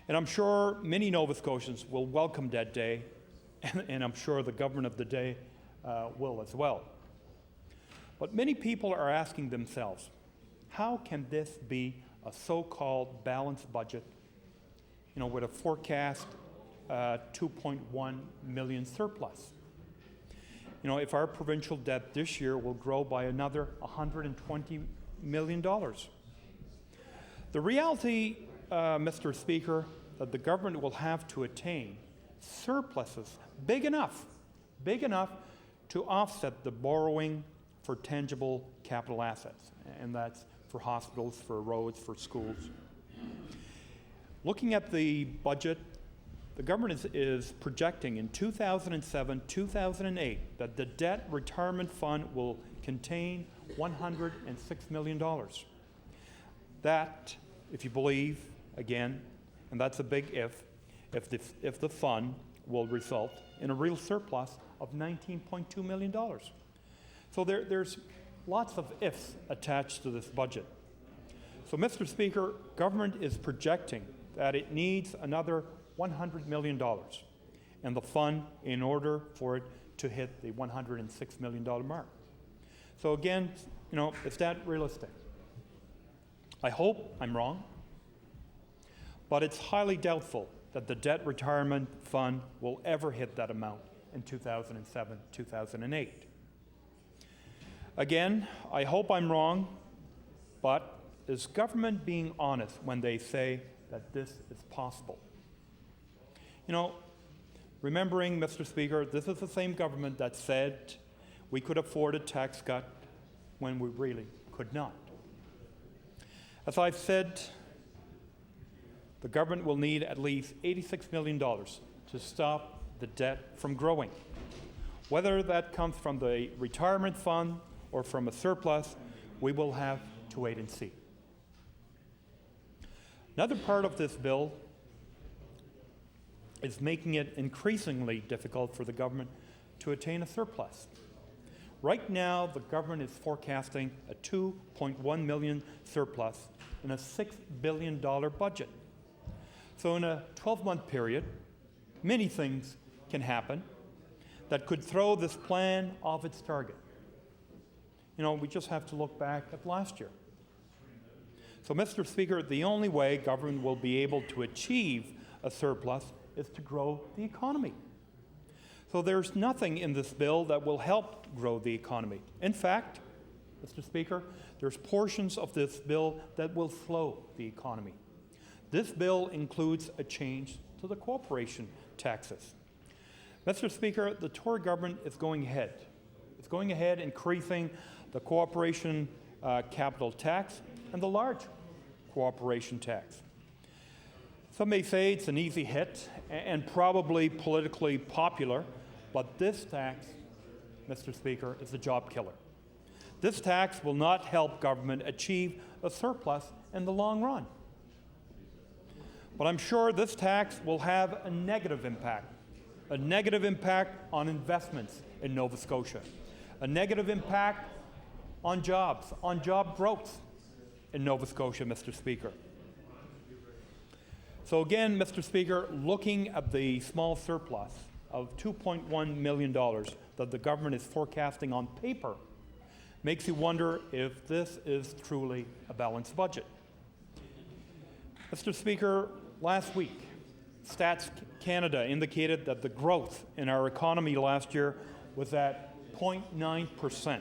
And I'm sure many Nova Scotians will welcome that day, and I'm sure the government of the day will as well. But many people are asking themselves, how can this be a so-called balanced budget, with a forecast 2.1 million surplus? If our provincial debt this year will grow by another $120 million. The reality, Mr. Speaker, that the government will have to attain surpluses big enough to offset the borrowing for tangible capital assets, and that's for hospitals, for roads, for schools. Looking at the budget, the government is projecting in 2007-2008 that the debt retirement fund will contain $106 million. That, if you believe, again, and that's a big if the fund will result in a real surplus of $19.2 million. So there's lots of ifs attached to this budget. So, Mr. Speaker, government is projecting that it needs another $100 million in the fund in order for it to hit the $106 million mark. So again, is that realistic? I hope I'm wrong. but it's highly doubtful that the debt retirement fund will ever hit that amount in 2007, 2008. Again, I hope I'm wrong, but is government being honest when they say that this is possible? You know, remembering, Mr. Speaker, this is the same government that said we could afford a tax cut when we really could not. As I've said, the government will need at least $86 million to stop the debt from growing. Whether that comes from the retirement fund or from a surplus, we will have to wait and see. Another part of this bill is making it increasingly difficult for the government to attain a surplus. Right now, the government is forecasting a $2.1 million surplus in a $6 billion budget. So in a 12-month period, many things can happen that could throw this plan off its target. You know, we just have to look back at last year. So, Mr. Speaker, the only way government will be able to achieve a surplus is to grow the economy. So there's nothing in this bill that will help grow the economy. In fact, Mr. Speaker, there's portions of this bill that will slow the economy. This bill includes a change to the corporation taxes. Mr. Speaker, the Tory government is going ahead. It's going ahead increasing the corporation capital tax and the large corporation tax. Some may say it's an easy hit and probably politically popular, but this tax, Mr. Speaker, is a job killer. This tax will not help government achieve a surplus in the long run. But I'm sure this tax will have a negative impact on investments in Nova Scotia, a negative impact on jobs, on job growth in Nova Scotia, Mr. Speaker. So again, Mr. Speaker, looking at the small surplus of $2.1 million that the government is forecasting on paper makes you wonder if this is truly a balanced budget. Mr. Speaker, last week, Stats Canada indicated that the growth in our economy last year was at 0.9%.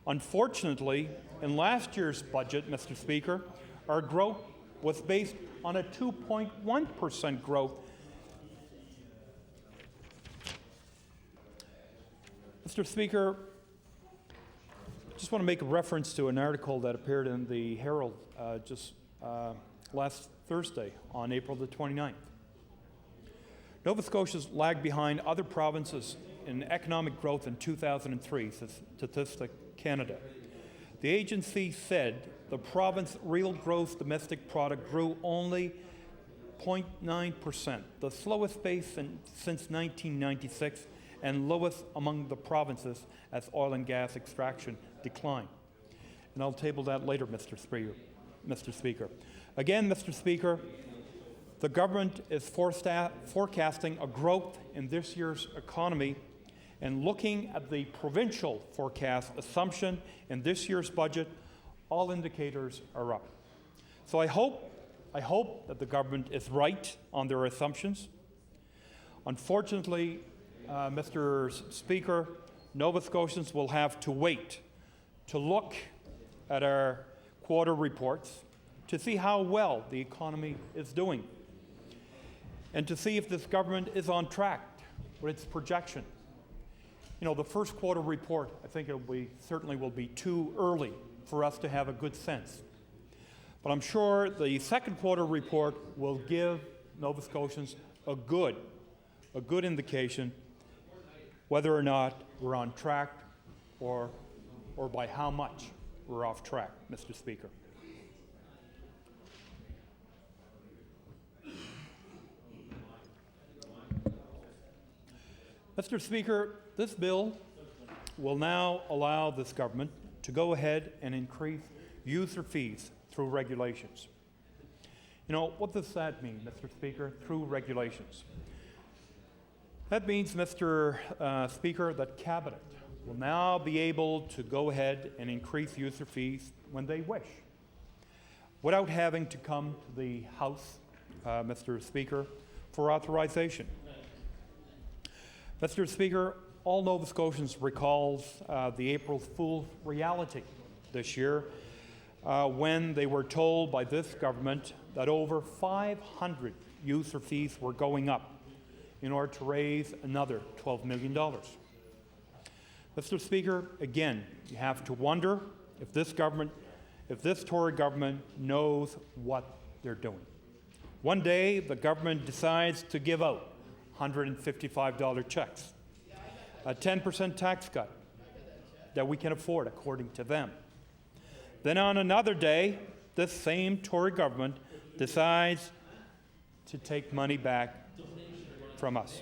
Unfortunately, in last year's budget, Mr. Speaker, our growth was based on a 2.1% growth. Mr. Speaker, I just want to make a reference to an article that appeared in the Herald last Thursday on April the 29th. Nova Scotia's lagged behind other provinces in economic growth in 2003, says Statistics Canada. The agency said the province's real gross domestic product grew only 0.9%, the slowest pace since 1996 and lowest among the provinces as oil and gas extraction declined. And I'll table that later, Mr. Speaker. Again, Mr. Speaker, the government is forecasting a growth in this year's economy, and looking at the provincial forecast assumption in this year's budget, all indicators are up. So I hope that the government is right on their assumptions. Unfortunately, Mr. Speaker, Nova Scotians will have to wait to look at our quarter reports to see how well the economy is doing and to see if this government is on track with its projection. You know, the first quarter report, I think certainly will be too early for us to have a good sense. But I'm sure the second quarter report will give Nova Scotians a good indication whether or not we're on track or by how much we're off track, Mr. Speaker. Mr. Speaker, this bill will now allow this government to go ahead and increase user fees through regulations. You know, what does that mean, Mr. Speaker, through regulations? That means, Mr. Speaker, that Cabinet will now be able to go ahead and increase user fees when they wish, without having to come to the House Mr. Speaker, for authorization. Mr. Speaker, all Nova Scotians recalls the April Fool's reality this year when they were told by this government that over 500 user fees were going up in order to raise another $12 million. Mr. Speaker, again, you have to wonder if this Tory government knows what they're doing. One day, the government decides to give out $155 checks, a 10% tax cut that we can afford, according to them. Then on another day, this same Tory government decides to take money back from us.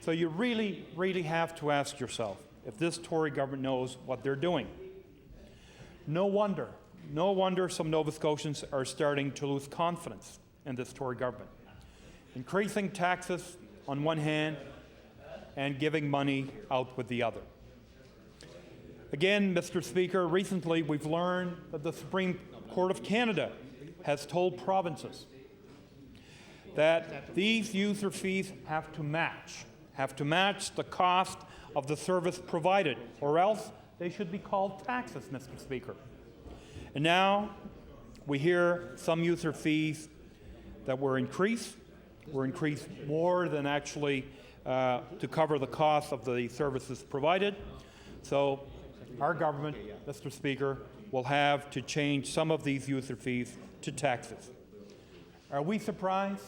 So you really, really have to ask yourself if this Tory government knows what they're doing. No wonder some Nova Scotians are starting to lose confidence in this Tory government. Increasing taxes on one hand and giving money out with the other. Again, Mr. Speaker, recently we've learned that the Supreme Court of Canada has told provinces that these user fees have to match the cost of the service provided, or else they should be called taxes, Mr. Speaker. And now we hear some user fees that were increased more than actually to cover the cost of the services provided. So our government, Mr. Speaker, will have to change some of these user fees to taxes. Are we surprised?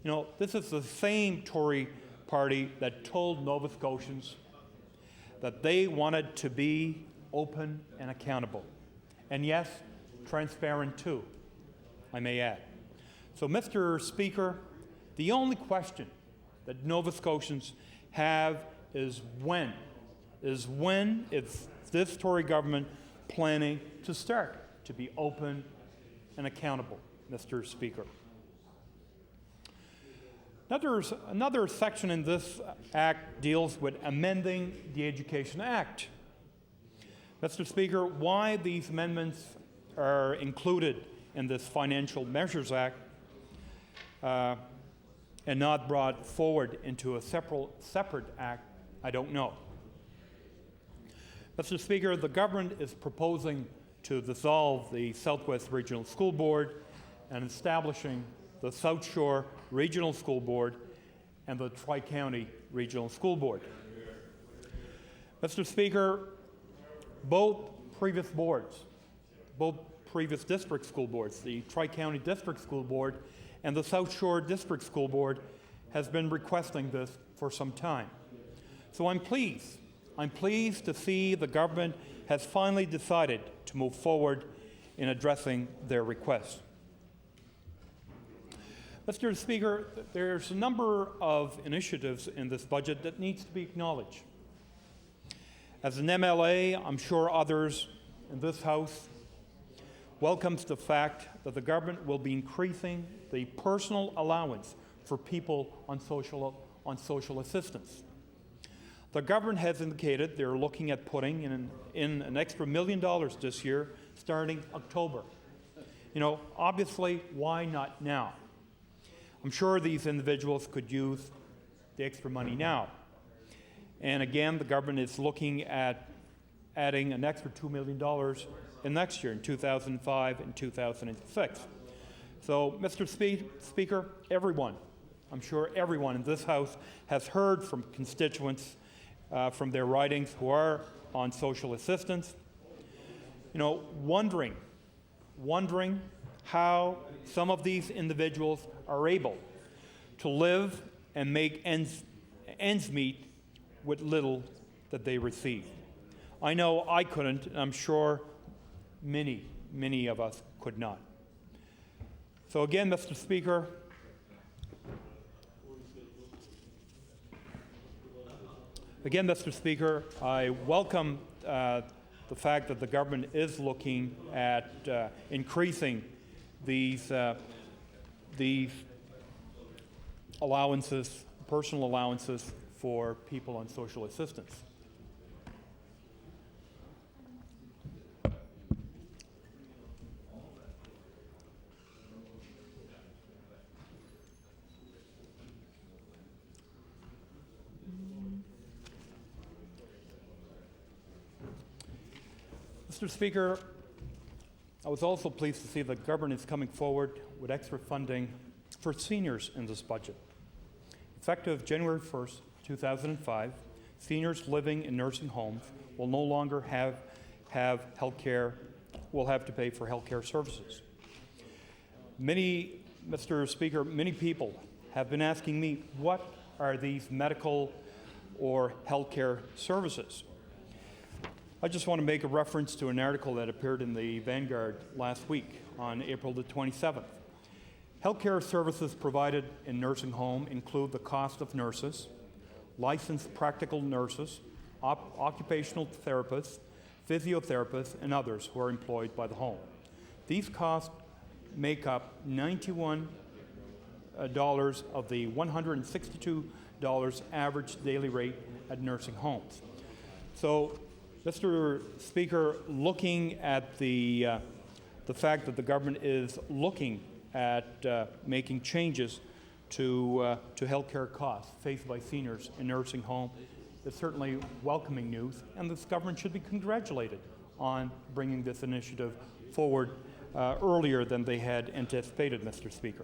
You know, this is the same Tory party that told Nova Scotians that they wanted to be open and accountable. And yes, transparent too, I may add. So, Mr. Speaker, the only question that Nova Scotians have is when is this Tory government planning to start to be open and accountable, Mr. Speaker. Another section in this act deals with amending the Education Act. Mr. Speaker, why these amendments are included in this Financial Measures Act and not brought forward into a separate act, I don't know. Mr. Speaker, the government is proposing to dissolve the Southwest Regional School Board and establishing the South Shore Regional School Board and the Tri-County Regional School Board. Mr. Speaker, both previous district school boards, the Tri-County District School Board and the South Shore District School Board, has been requesting this for some time. So I'm pleased to see the government has finally decided to move forward in addressing their request. Mr. Speaker, there's a number of initiatives in this budget that needs to be acknowledged. As an MLA, I'm sure others in this House welcomes the fact that the government will be increasing the personal allowance for people on social assistance. The government has indicated they're looking at putting in an extra $1 million this year, starting October. You know, obviously, why not now? I'm sure these individuals could use the extra money now. And again, the government is looking at adding an extra $2 million in next year, in 2005 and 2006. So, Mr. Speaker, I'm sure everyone in this House has heard from constituents from their ridings who are on social assistance, you know, wondering how some of these individuals are able to live and make ends meet with little that they receive. I know I couldn't, and I'm sure many of us could not. So again, Mr. Speaker, I welcome the fact that the government is looking at increasing these allowances, personal allowances for people on social assistance. Mr. Speaker, I was also pleased to see the government is coming forward with extra funding for seniors in this budget. Effective January 1st, 2005, seniors living in nursing homes will no longer have health care, will have to pay for health care services. Mr. Speaker, many people have been asking me, what are these medical or health care services? I just want to make a reference to an article that appeared in the Vanguard last week on April the 27th. Healthcare services provided in nursing home include the cost of nurses, licensed practical nurses, occupational therapists, physiotherapists, and others who are employed by the home. These costs make up $91 of the $162 average daily rate at nursing homes. So, Mr. Speaker, looking at the fact that the government is looking at making changes to healthcare costs faced by seniors in nursing home is certainly welcoming news, and this government should be congratulated on bringing this initiative forward earlier than they had anticipated, Mr. Speaker.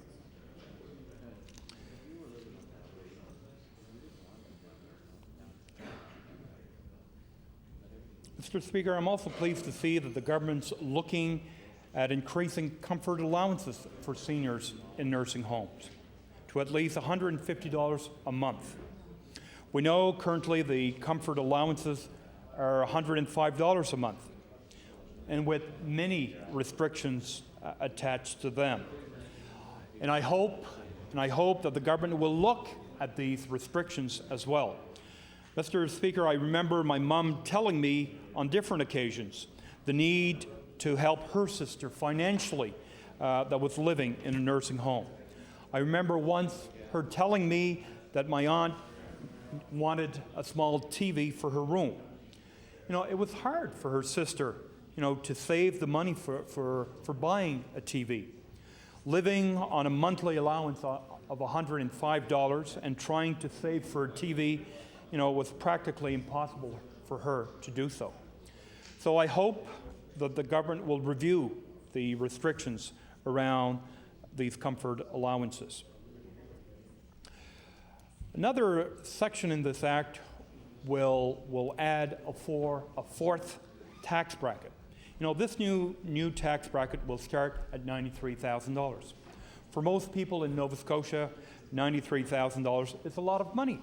Mr. Speaker, I'm also pleased to see that the government's looking at increasing comfort allowances for seniors in nursing homes to at least $150 a month. We know currently the comfort allowances are $105 a month, and with many restrictions attached to them. And I hope that the government will look at these restrictions as well. Mr. Speaker, I remember my mom telling me on different occasions the need to help her sister financially that was living in a nursing home. I remember once her telling me that my aunt wanted a small TV for her room. You know, it was hard for her sister, to save the money for buying a TV. Living on a monthly allowance of $105 and trying to save for a TV, was practically impossible for her to do so. So I hope that the government will review the restrictions around these comfort allowances. Another section in this act will add a fourth tax bracket. This new tax bracket will start at $93,000. For most people in Nova Scotia, $93,000 is a lot of money.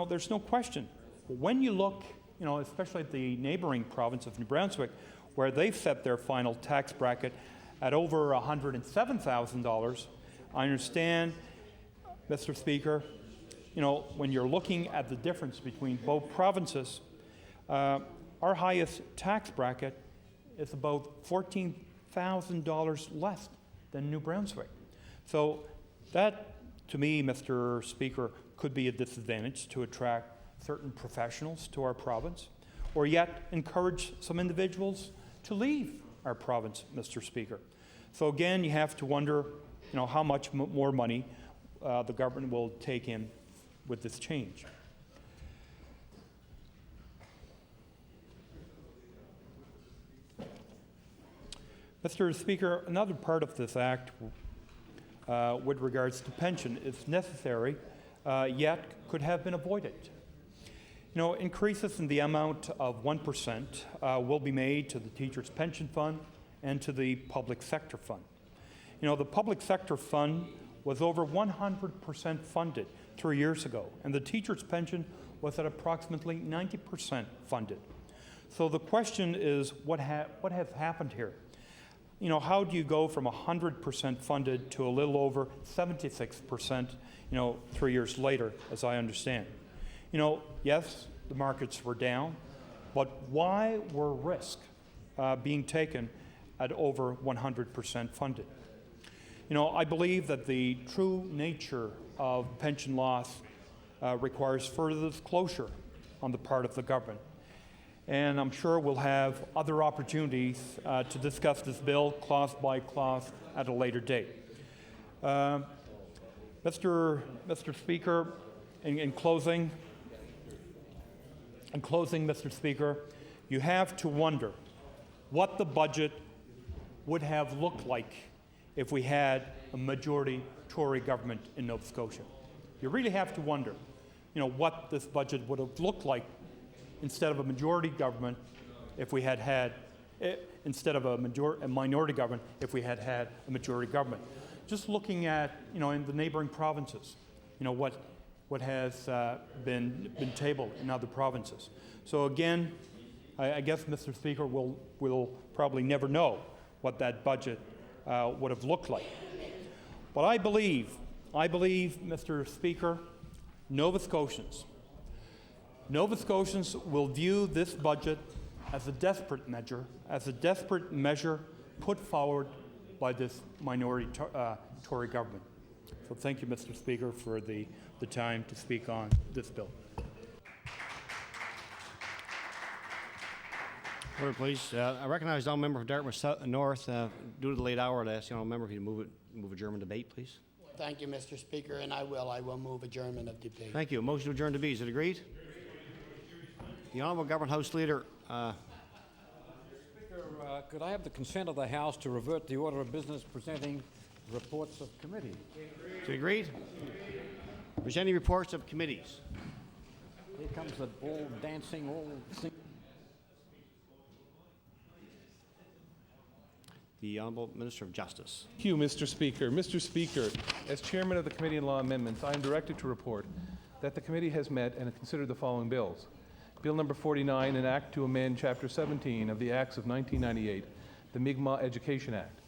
There's no question. When you look, especially at the neighboring province of New Brunswick, where they've set their final tax bracket at over $107,000, I understand, Mr. Speaker, when you're looking at the difference between both provinces, our highest tax bracket is about $14,000 less than New Brunswick. So that, to me, Mr. Speaker, could be a disadvantage to attract certain professionals to our province, or yet encourage some individuals to leave our province, Mr. Speaker. So again, you have to wonder, how much more money the government will take in with this change. Mr. Speaker, another part of this act with regards to pension is necessary, yet could have been avoided. Increases in the amount of 1% will be made to the Teachers' Pension Fund and to the Public Sector Fund. The Public Sector Fund was over 100% funded 3 years ago, and the teachers' pension was at approximately 90% funded. So the question is, what has happened here? How do you go from 100% funded to a little over 76%, 3 years later, as I understand? Yes, the markets were down, but why were risks being taken at over 100% funded? I believe that the true nature of pension loss requires further disclosure on the part of the government. And I'm sure we'll have other opportunities to discuss this bill clause by clause at a later date. Mr. Speaker, in closing, Mr. Speaker, you have to wonder what the budget would have looked like if we had a majority Tory government in Nova Scotia. You really have to wonder, what this budget would have looked like instead of a majority government if we had had, instead of a minority government if we had had a majority government. Just looking at, in the neighboring provinces, what has been tabled in other provinces. So again, I guess, Mr. Speaker, we'll probably never know what that budget would have looked like. But I believe, Mr. Speaker, Nova Scotians will view this budget as a desperate measure put forward by this minority Tory government. So thank you, Mr. Speaker, for the time to speak on this bill. Order, please. I recognize the member for Dartmouth North. Due to the late hour, I'd ask the honourable member if you move adjournment debate, please. Thank you, Mr. Speaker, and I will move adjournment of debate. Thank you. Motion to adjourn to be. Is it agreed? The honourable government House Leader. Speaker, could I have the consent of the House to revert the order of business presenting reports of committee? Is it agreed? Presenting reports of committees. Here comes the all dancing, all singing. The Honourable Minister of Justice. Thank you, Mr. Speaker. Mr. Speaker, as Chairman of the Committee on Law Amendments, I am directed to report that the committee has met and considered the following bills. Bill number 49, an act to amend Chapter 17 of the Acts of 1998, the Mi'kmaq Education Act.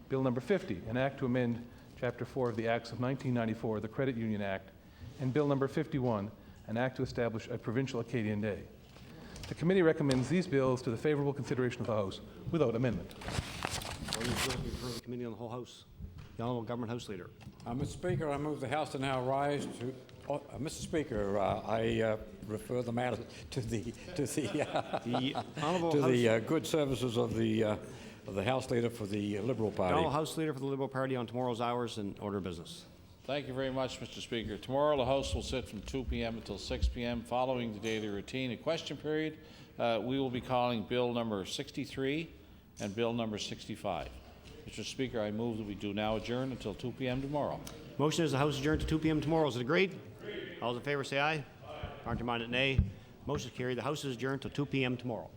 Bill number 50, an act to amend Chapter 4 of the Acts of 1994, the Credit Union Act. And Bill number 51, an act to establish a provincial Acadian Day. The committee recommends these bills to the favorable consideration of the House without amendment. Ordinance bills be referred to the Committee on the whole House. The Honourable Government House Leader. Mr. Speaker, I move the House to now rise to. Mr. Speaker, I refer the matter to the Honourable to House the good services of the House Leader for the Liberal Party. Honourable House Leader for the Liberal Party on tomorrow's hours and order of business. Thank you very much, Mr. Speaker. Tomorrow, the House will sit from 2 p.m. until 6 p.m. following the daily routine and question period. We will be calling Bill number 63 and Bill number 65. Mr. Speaker, I move that we do now adjourn until 2 p.m. tomorrow. Motion is the House adjourned to 2 p.m. tomorrow. Is it agreed? All those in favour say aye. Contrary-minded nay. Motion is carried. The House is adjourned till 2 p.m. tomorrow.